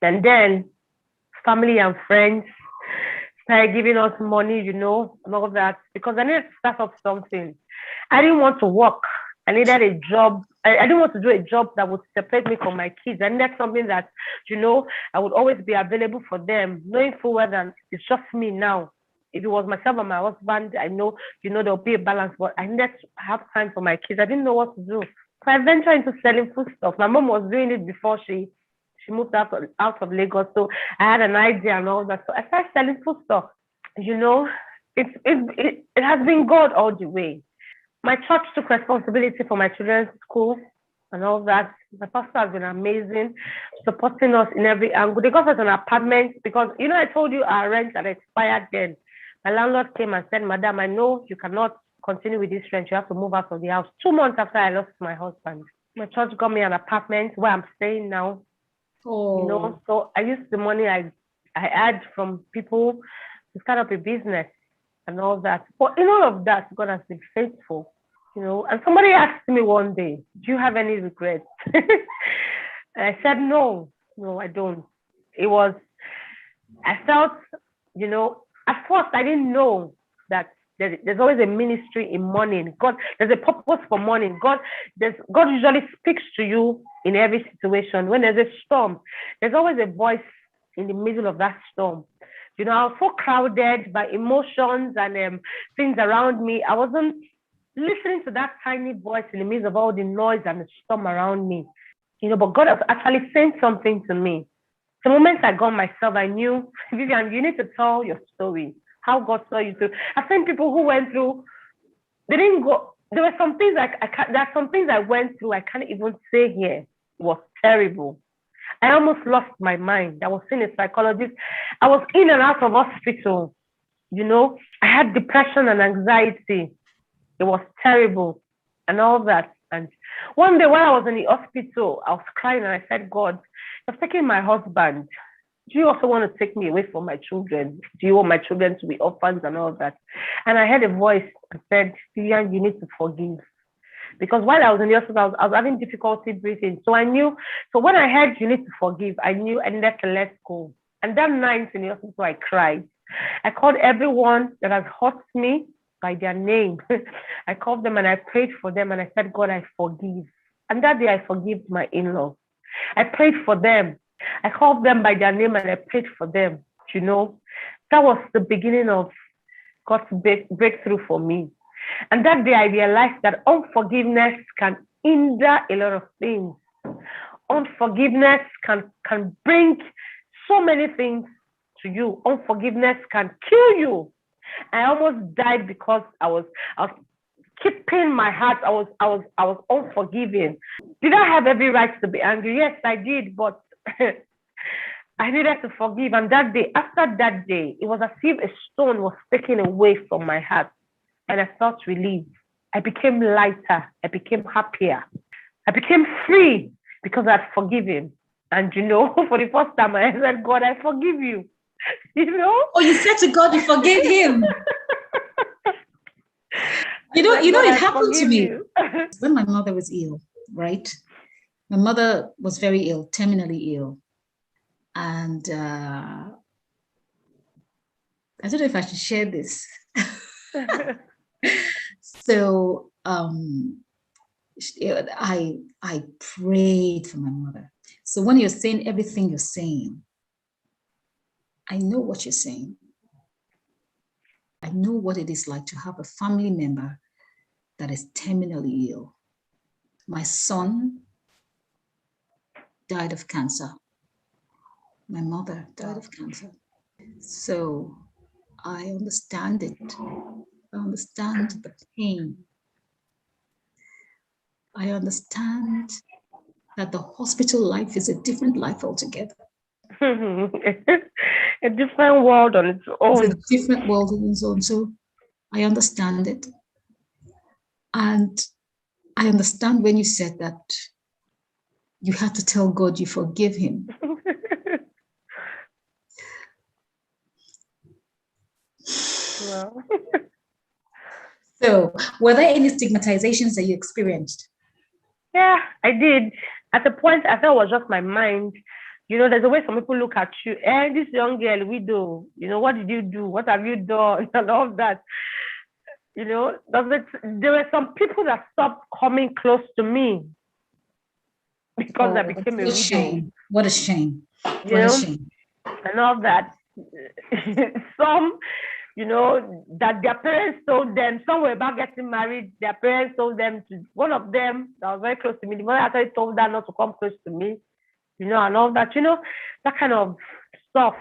And then family and friends started giving us money, and all that, because I needed to start up something. I didn't want to work. I needed a job. I didn't want to do a job that would separate me from my kids. I needed something that, I would always be available for them, knowing full well that it's just me now. If it was myself and my husband, I know, there'll be a balance, but I needed to have time for my kids. I didn't know what to do. So I ventured into selling food stuff. My mom was doing it before she moved out of Lagos. So I had an idea and all that. So I started selling food stuff. It has been God all the way. My church took responsibility for my children's school and all that. My pastor has been amazing, supporting us in every angle. They got us an apartment because, I told you our rent had expired then. My landlord came and said, Madam, I know you cannot continue with this rent. You have to move out of the house. 2 months after I lost my husband, my church got me an apartment where I'm staying now. Oh. So I used the money I had from people to start up a business and all that. But in all of that, God has been faithful, And somebody asked me one day, do you have any regrets? And I said, no, I don't. I felt, at first I didn't know that there's always a ministry in mourning. God, there's a purpose for mourning. God usually speaks to you in every situation. When there's a storm, there's always a voice in the middle of that storm. I was so crowded by emotions and things around me. I wasn't listening to that tiny voice in the midst of all the noise and the storm around me. But God was actually saying something to me. The moment I got myself, I knew, Vivian, you need to tell your story, how God saw you through. I've seen people who went through, they didn't go there were some things like there are some things I went through I can't even say here. It was terrible. I almost lost my mind. I was seeing a psychologist. I was in and out of hospital. I had depression and anxiety. It was terrible and all that. And one day when I was in the hospital, I was crying and I said, God, you've taken my husband. Do you also want to take me away from my children? Do you want my children to be orphans and all that? And I heard a voice that said, Vivian, you need to forgive. Because while I was in the hospital, I was having difficulty breathing. So I knew, so when I heard you need to forgive, I knew I needed to let go. And that night in the hospital, I cried. I called everyone that has hurt me by their name. I called them and I prayed for them and I said, God, I forgive. And that day I forgave my in-laws. I prayed for them. I called them by their name and I prayed for them. That was the beginning of God's breakthrough for me. And that day I realized that unforgiveness can hinder a lot of things. Unforgiveness can bring so many things to you. Unforgiveness can kill you. I almost died because I was keeping my heart. I was unforgiving. Did I have every right to be angry? Yes, I did, but I needed to forgive. And that day, after that day, it was as if a stone was taken away from my heart. And I felt relieved. I became lighter. I became happier. I became free because I'd forgiven. And for the first time, I said, God, I forgive you. Oh, you said to God, you forgave him. It happened to me. When my mother was ill, right? My mother was very ill, terminally ill. And I don't know if I should share this. So I prayed for my mother. So when you're saying everything you're saying, I know what you're saying. I know what it is like to have a family member that is terminally ill. My son died of cancer. My mother died of cancer. So I understand it. I understand the pain. I understand that the hospital life is a different life altogether. A different world on its own. It's a different world on its own. So I understand it. And I understand when you said that you had to tell God you forgive him. Well. So were there any stigmatizations that you experienced? Yeah, I did. At a point, I thought it was just my mind. There's a way some people look at you. This young girl, widow, what did you do? What have you done? And all that. There were some people that stopped coming close to me because I became a widow. Shame. What a shame. What a shame. And all that. Some, that their parents told them, some were about getting married, their parents told them to, one of them that was very close to me, the mother actually told her not to come close to me, and all that, that kind of stuff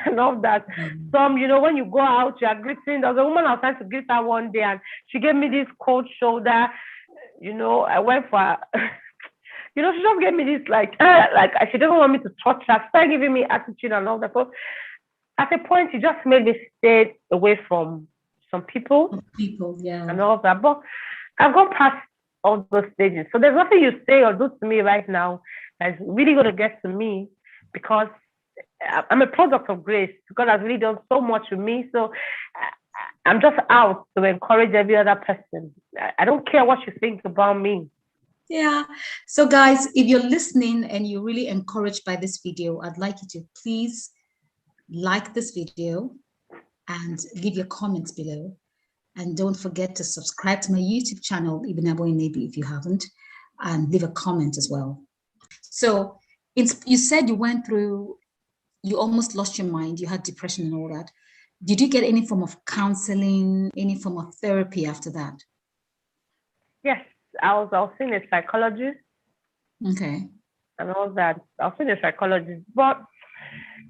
and all that. Some, when you go out, you are greeting. There was a woman I was trying to greet her one day and she gave me this cold shoulder. I went for she just gave me this like she doesn't want me to touch her. She started giving me attitude and all that. So at a point, it just made me stay away from some people. Yeah. And all that. But I've gone past all those stages. So there's nothing you say or do to me right now that's really going to get to me because I'm a product of grace. God has really done so much with me. So I'm just out to encourage every other person. I don't care what you think about me. Yeah. So guys, if you're listening and you're really encouraged by this video, I'd like you to please like this video and leave your comments below. And don't forget to subscribe to my YouTube channel, Ibinabo Enebi, if you haven't, and leave a comment as well. So you said you went through, you almost lost your mind, you had depression and all that. Did you get any form of counseling, any form of therapy after that? Yes, I was seeing a psychologist. Okay. And all that. I was seeing a psychologist. But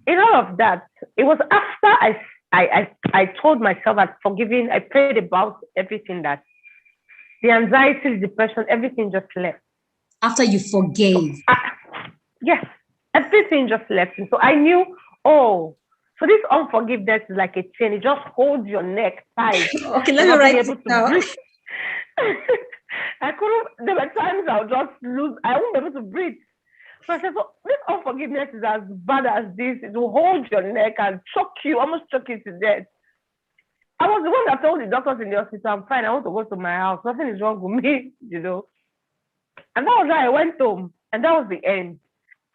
in all of that, it was after I told myself that forgiving, I prayed about everything that the anxiety, the depression, everything just left. After you forgave. Yes, everything just left. And so I knew, oh, so this unforgiveness is like a chain. It just holds your neck tight. Okay, let me write it down. I couldn't, there were times I would just lose, I won't be able to breathe. So I said, so this unforgiveness is as bad as this. It will hold your neck and choke you, almost choke you to death. I was the one that told the doctors in the hospital, I'm fine, I want to go to my house. Nothing is wrong with me, you know. And that was why I went home. And that was the end.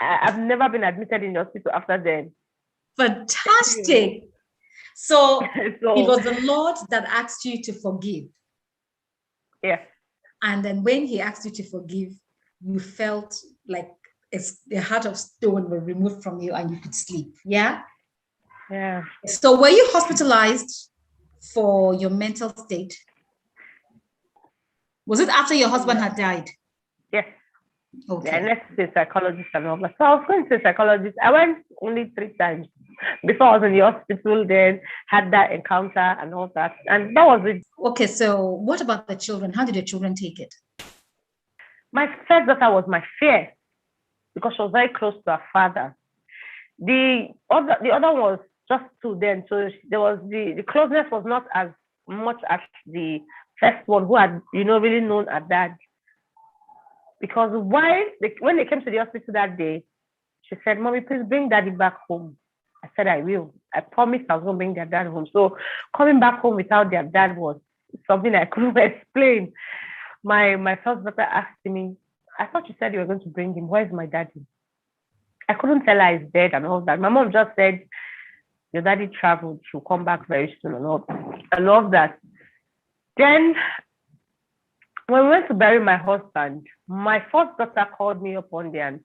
I've never been admitted in the hospital after then. Fantastic. So it was the Lord that asked you to forgive. Yes. And then when he asked you to forgive, you felt like the heart of stone was removed from you and you could sleep. Yeah? Yeah. So were you hospitalized for your mental state? Was it after your husband had died? Yes. Okay. Yeah, next to a psychologist and all that. So I was going to a psychologist. I went only 3 times before I was in the hospital, then had that encounter and all that. And that was it. Okay, so what about the children? How did the children take it? My first daughter was my fear because she was very close to her father. The other was just 2 then. So there was the closeness was not as much as the first one who had, really known her dad. Because when they came to the hospital that day, she said, Mommy, please bring daddy back home. I said, I will. I promised I was going to bring their dad home. So coming back home without their dad was something I couldn't explain. My first daughter asked me, I thought you said you were going to bring him. Where's my daddy? I couldn't tell her he's dead and all that. My mom just said, your daddy traveled. She'll come back very soon and all that. Then when we went to bury my husband, my first daughter called me up one day and,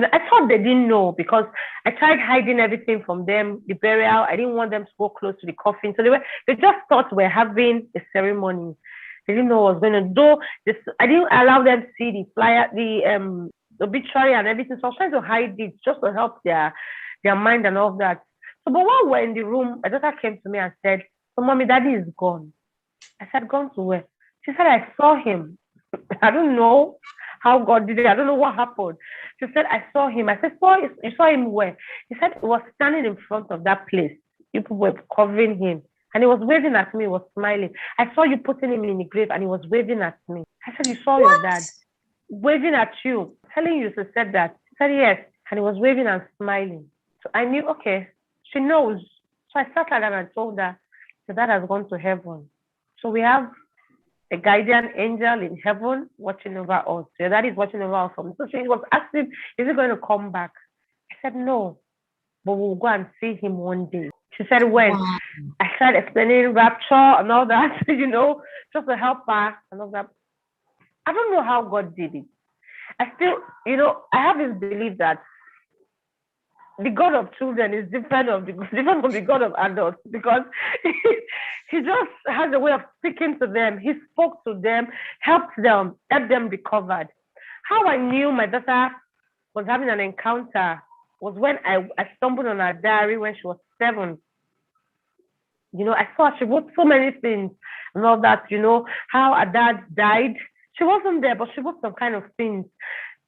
I thought they didn't know because I tried hiding everything from them, the burial. I didn't want them to go close to the coffin. So they just thought we're having a ceremony. They didn't know what I was going to do. I didn't allow them to see the flyer, the obituary and everything. So I was trying to hide it just to help their mind and all that. So, but while we're in the room, my daughter came to me and said, so Mommy, Daddy is gone. I said, gone to where? She said, I saw him. I don't know how God did it. I don't know what happened. She said, I saw him. I said, you saw him where? He said, he was standing in front of that place. People were covering him. And he was waving at me, he was smiling. I saw you putting him in the grave and he was waving at me. I said, you saw your dad waving at you, telling you to said that. She said, yes. And he was waving and smiling. So I knew, okay, she knows. So I sat like that and told her, your dad has gone to heaven. So we have a guardian angel in heaven watching over us. Your dad is watching over us. So she was asking, is he going to come back? I said, no, but we'll go and see him one day. She said, when? Wow. I started explaining rapture and all that, just to help her and all that. I don't know how God did it. I still, I have this belief that the God of children is different from the God of adults because he just has a way of speaking to them. He spoke to them, helped them recovered. How I knew my daughter was having an encounter was when I stumbled on her diary when she was 7. I saw she wrote so many things and all that, how her dad died. She wasn't there, but she wrote some kind of things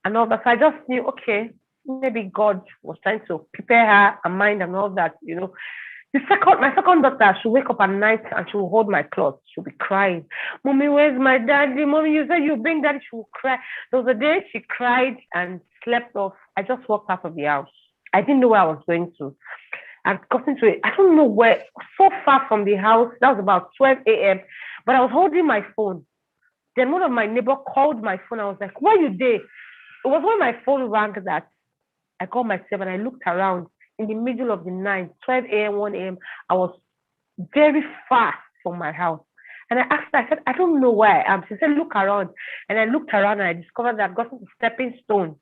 and all that. So I just knew, okay, maybe God was trying to prepare her mind and all that, My second daughter, she'll wake up at night and she'll hold my clothes. She'll be crying. Mommy, where's my daddy? Mommy, you said you bring daddy. She will cry. There was a day she cried and slept off. I just walked out of the house. I didn't know where I was going to. I got into it. I don't know where, so far from the house. That was about 12 a.m. But I was holding my phone. Then one of my neighbors called my phone. I was like, where are you there? It was when my phone rang that I called myself and I looked around in the middle of the night, 12 a.m., 1 a.m. I was very far from my house. And I asked her, I said, I don't know where I am. She said, look around. And I looked around and I discovered that I'd gotten a stepping stone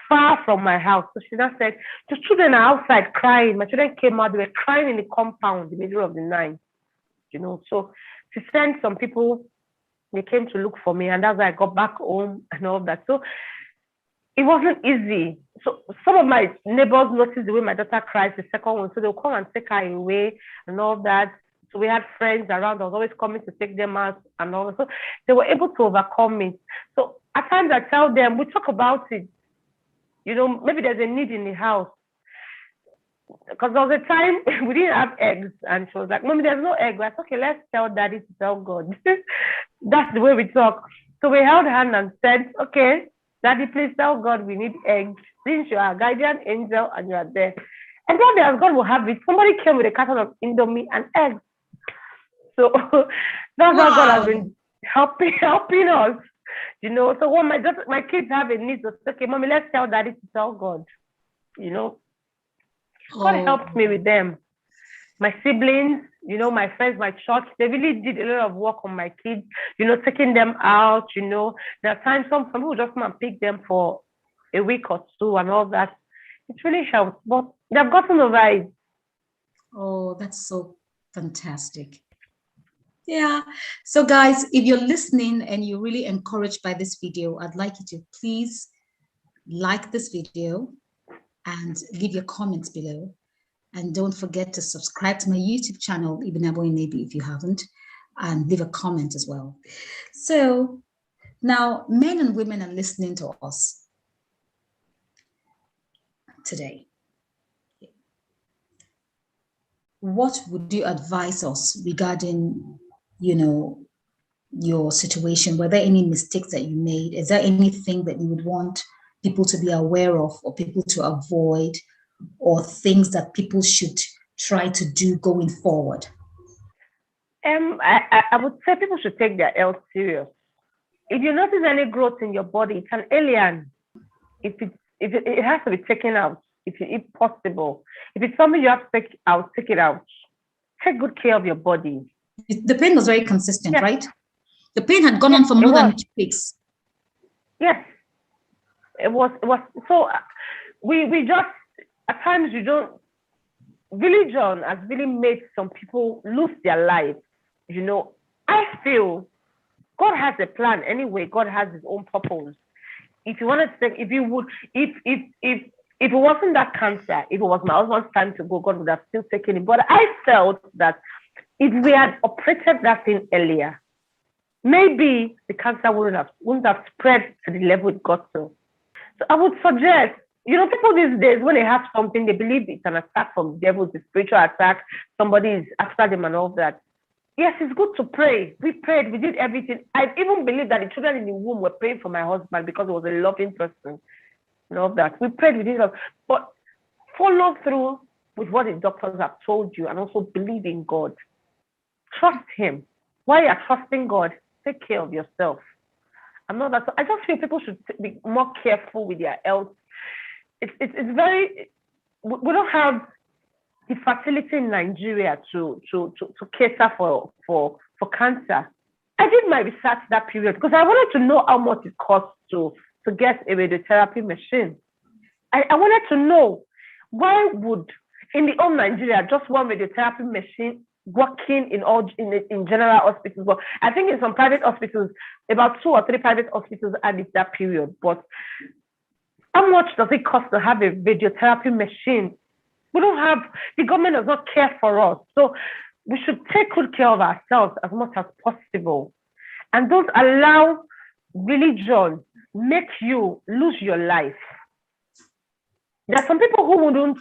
far from my house. So she now said, the children are outside crying. My children came out, they were crying in the compound in the middle of the night. So she sent some people, they came to look for me, and that's why I got back home and all that. So it wasn't easy. So some of my neighbors noticed the way my daughter cries, the second one, so they'll come and take her away and all that. So we had friends around. I was always coming to take them out and all. So they were able to overcome it. So at times I tell them, we talk about it. Maybe there's a need in the house. Because there was a time we didn't have eggs, and she was like, "Mommy, there's no egg." I said, "Okay, let's tell Daddy to tell God." That's the way we talk. So we held hand and said, "Okay, Daddy, please tell God we need eggs. Since you are a guardian angel and you are there." And then as God will have it, somebody came with a carton of Indomie and eggs. So that's how God has been helping us. So when my kids have a need, so okay, Mommy, let's tell Daddy to tell God. God helped me with them. My siblings, my friends, my church, they really did a lot of work on my kids, taking them out, There are times some people just come and pick them for a week or two and all that. It really helps, but they've gotten over it. Oh, that's so fantastic. Yeah. So guys, if you're listening and you're really encouraged by this video, I'd like you to please like this video and leave your comments below. And don't forget to subscribe to my YouTube channel, Ibinabo Enebi, if you haven't, and leave a comment as well. So now men and women are listening to us today. What would you advise us regarding, your situation? Were there any mistakes that you made? Is there anything that you would want people to be aware of or people to avoid, or things that people should try to do going forward? I would say people should take their health serious. If you notice any growth in your body, it's an alien. If it has to be taken out, if possible. If it's something you have to take out, take it out. Take good care of your body. The pain was very consistent, yes. Right? The pain had gone on for more than 2 weeks. Yes, it was. So we just, at times you don't. Religion has really made some people lose their life. I feel God has a plan anyway. God has His own purpose. If you wanted to take, if it wasn't that cancer, if it was my husband's time to go, God would have still taken it. But I felt that if we had operated that thing earlier, maybe the cancer wouldn't have spread to the level it got to. So I would suggest, people these days, when they have something, they believe it's an attack from the devil, it's a spiritual attack, somebody is after them and all that. Yes, it's good to pray. We prayed, we did everything. I even believe that the children in the womb were praying for my husband because he was a loving person and all that. We prayed, we did it. But follow through with what the doctors have told you and also believe in God. Trust Him. While you're trusting God, take care of yourself. I'm not that. I just feel people should be more careful with their health. It's very. We don't have the facility in Nigeria to cater for cancer. I did my research that period because I wanted to know how much it costs to get a radiotherapy machine. I wanted to know why would in the whole Nigeria just one radiotherapy machine working in general hospitals. But I think in some private hospitals, about 2 or 3 private hospitals added that period. But how much does it cost to have a radiotherapy machine? We don't have, the government does not care for us. So we should take good care of ourselves as much as possible. And don't allow religion make you lose your life. There are some people who wouldn't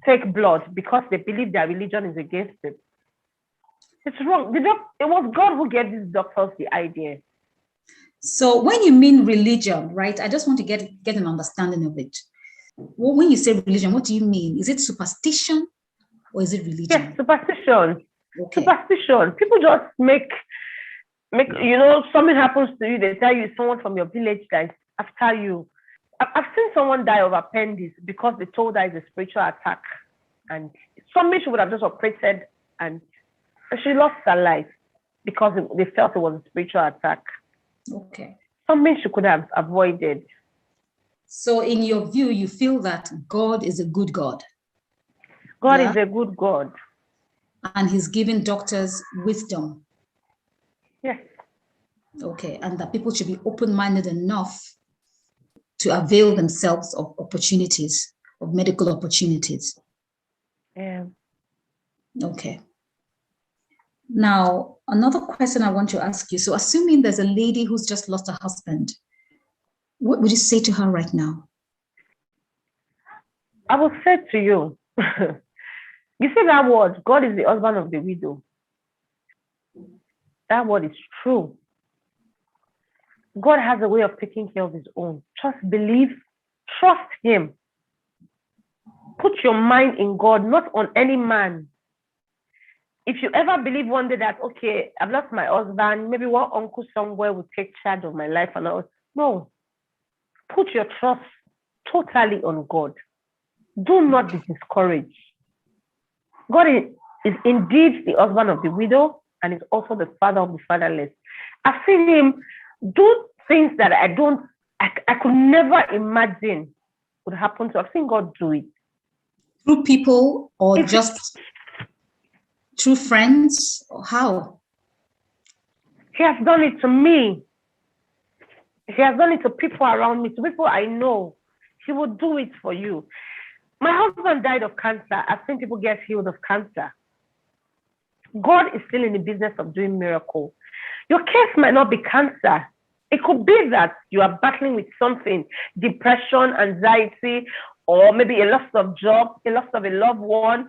take blood because they believe their religion is against it. It's wrong. It was God who gave these doctors the idea. So when you mean religion, right, I just want to get an understanding of it. When you say religion, what do you mean? Is it superstition or is it religion? Yes, superstition. Okay. Superstition. People just make something happens to you, they tell you someone from your village that is after you. I've seen someone die of appendix because they told her it's a spiritual attack. And somebody she would have just operated and she lost her life because they felt it was a spiritual attack. Okay. Something she could have avoided. So in your view, you feel that God is a good God? God is a good God. And He's giving doctors wisdom? Yes. Okay. And that people should be open-minded enough to avail themselves of opportunities, of medical opportunities? Yeah. Okay. Now, another question I want to ask you. So, assuming there's a lady who's just lost her husband, what would you say to her right now? I will say to you, you see that word, God is the husband of the widow. That word is true. God has a way of taking care of his own. Just believe, trust him. Put your mind in God, not on any man. If you ever believe one day that, okay, I've lost my husband, maybe one uncle somewhere will take charge of my life and all. No, put your trust totally on God. Do not be discouraged. God is indeed the husband of the widow and is also the father of the fatherless. I've seen him do things that I could never imagine would happen to. I've seen God do it. Through people or just through friends? Or how? He has done it to me. He has done it to people around me, to people I know. He will do it for you. My husband died of cancer. I've seen people get healed of cancer. God is still in the business of doing miracles. Your case might not be cancer. It could be that you are battling with something, depression, anxiety, or maybe a loss of job, a loss of a loved one,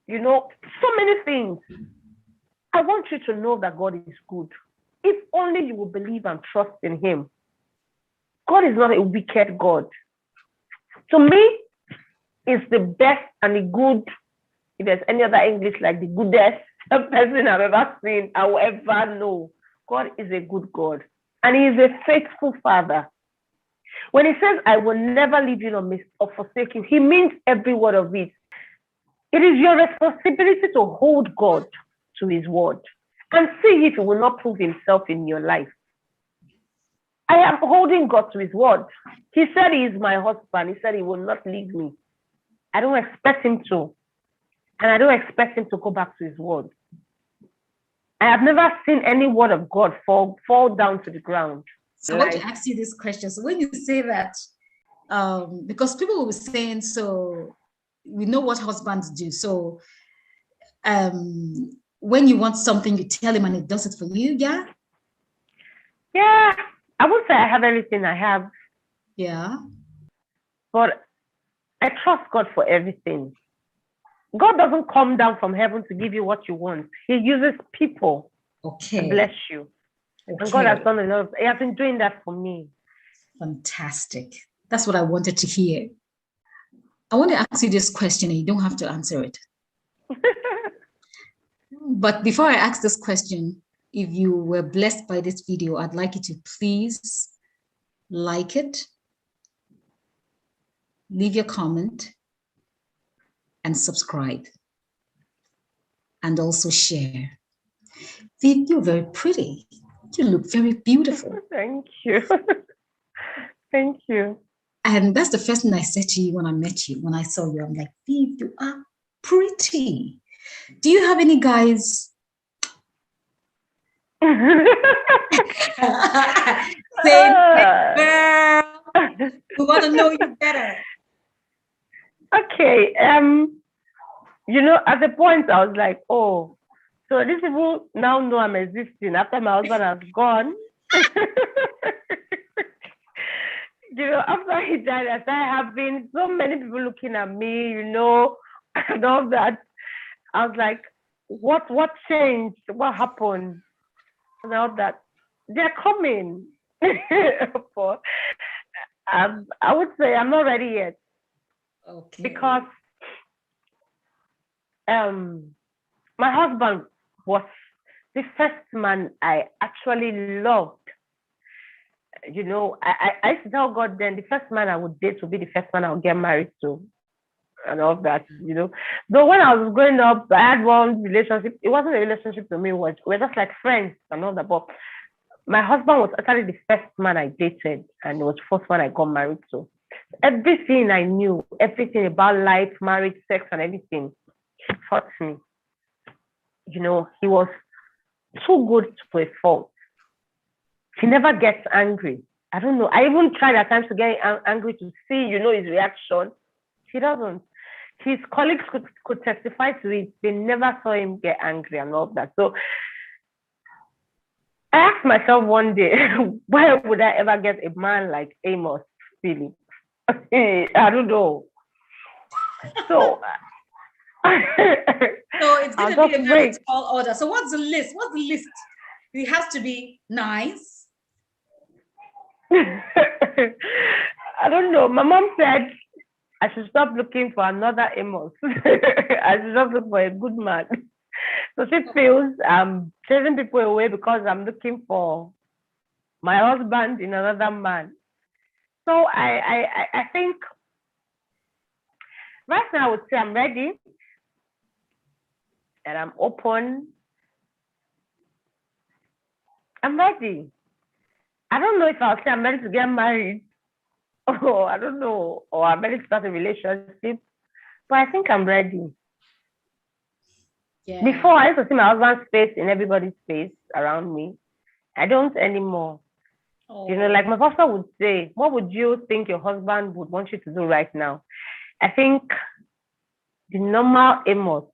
so many things. I want you to know that God is good. If only you will believe and trust in him. God is not a wicked God. To me, it's the best and the good, if there's any other English, like the goodest person I've ever seen, I will ever know. God is a good God. And he is a faithful father. When he says, I will never leave you or forsake you, he means every word of it. It is your responsibility to hold God to his word and see if he will not prove himself in your life. I am holding God to his word. He said he is my husband. He said he will not leave me. I don't expect him to. And I don't expect him to go back to his word. I have never seen any word of God fall down to the ground. So I want to ask you this question. So when you say that, because people will be saying, so we know what husbands do. So when you want something, you tell him and he does it for you, yeah? Yeah, I won't say I have everything I have. Yeah. But I trust God for everything. God doesn't come down from heaven to give you what you want. He uses people to bless you. Okay. And God has done a lot he has been doing that for me. Fantastic. That's what I wanted to hear. I want to ask you this question and you don't have to answer it. But before I ask this question, if you were blessed by this video, I'd like you to please like it, leave your comment, and subscribe. And also share. Viv, you're very pretty. You look very beautiful. Thank you. Thank you. And that's the first thing I said to you when I met you. When I saw you, I'm like, Viv, you are pretty. Do you have any guys say, girl, we want to know you better? Okay. At the point I was like, oh, so these people now know I'm existing after my husband has gone. After he died, I started having so many people looking at me, and all that. I was like, what changed? What happened? And all that. They're coming. But I would say I'm not ready yet. Okay. Because my husband was the first man I actually loved. I used to tell God then the first man I would date would be the first man I would get married to. And all that, Though when I was growing up, I had one relationship. It wasn't a relationship to me. We were just like friends and all that. But my husband was actually the first man I dated, and it was the first one I got married to. Everything I knew, everything about life, marriage, sex, and everything, he taught me. He was too good to a fault. He never gets angry. I don't know. I even tried at times to get angry to see, his reaction. He doesn't. his colleagues could testify to it. They never saw him get angry and all that. So I asked myself one day, where would I ever get a man like Amos Philip? I don't know. So, so it's going to be a very tall order. So what's the list? What's the list? It has to be nice. I don't know. My mom said I should stop looking for another Amos. I should just look for a good man. So she feels I'm chasing people away because I'm looking for my husband in another man. So I think right now I would say I'm ready and I'm open. I'm ready. I don't know if I'll say I'm ready to get married. Oh, I don't know. Or I'm ready to start a relationship. But I think I'm ready. Yeah. Before, I used to see my husband's face in everybody's face around me. I don't anymore. Oh. You know, like my pastor would say, what would you think your husband would want you to do right now? I think the normal Amos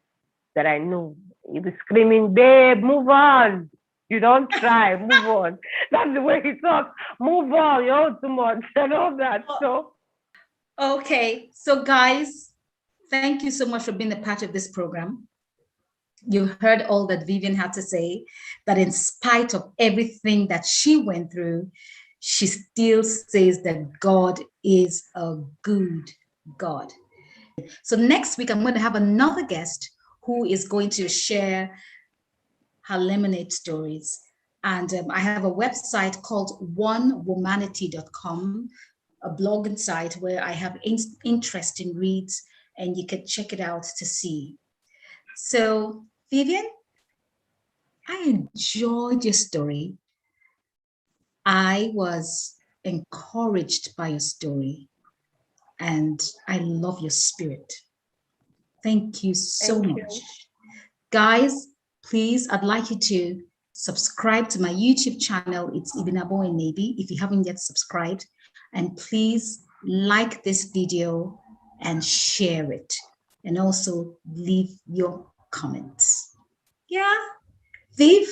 that I know, he'll be screaming, babe, move on. You don't try, move on. That's the way he talks. Move on, you're too much and all that. So, okay. So guys, thank you so much for being a part of this program. You heard all that Vivian had to say, that in spite of everything that she went through, she still says that God is a good God. So next week, I'm going to have another guest who is going to share her lemonade stories. And I have a website called onewomanity.com, a blogging site where I have interesting reads, and you can check it out to see. So, Vivian, I enjoyed your story. I was encouraged by your story, and I love your spirit. Thank you so much. Guys, please, I'd like you to subscribe to my YouTube channel. It's Ibinabo Enebi, if you haven't yet subscribed. And please like this video and share it. And also leave your comments. Yeah, Viv,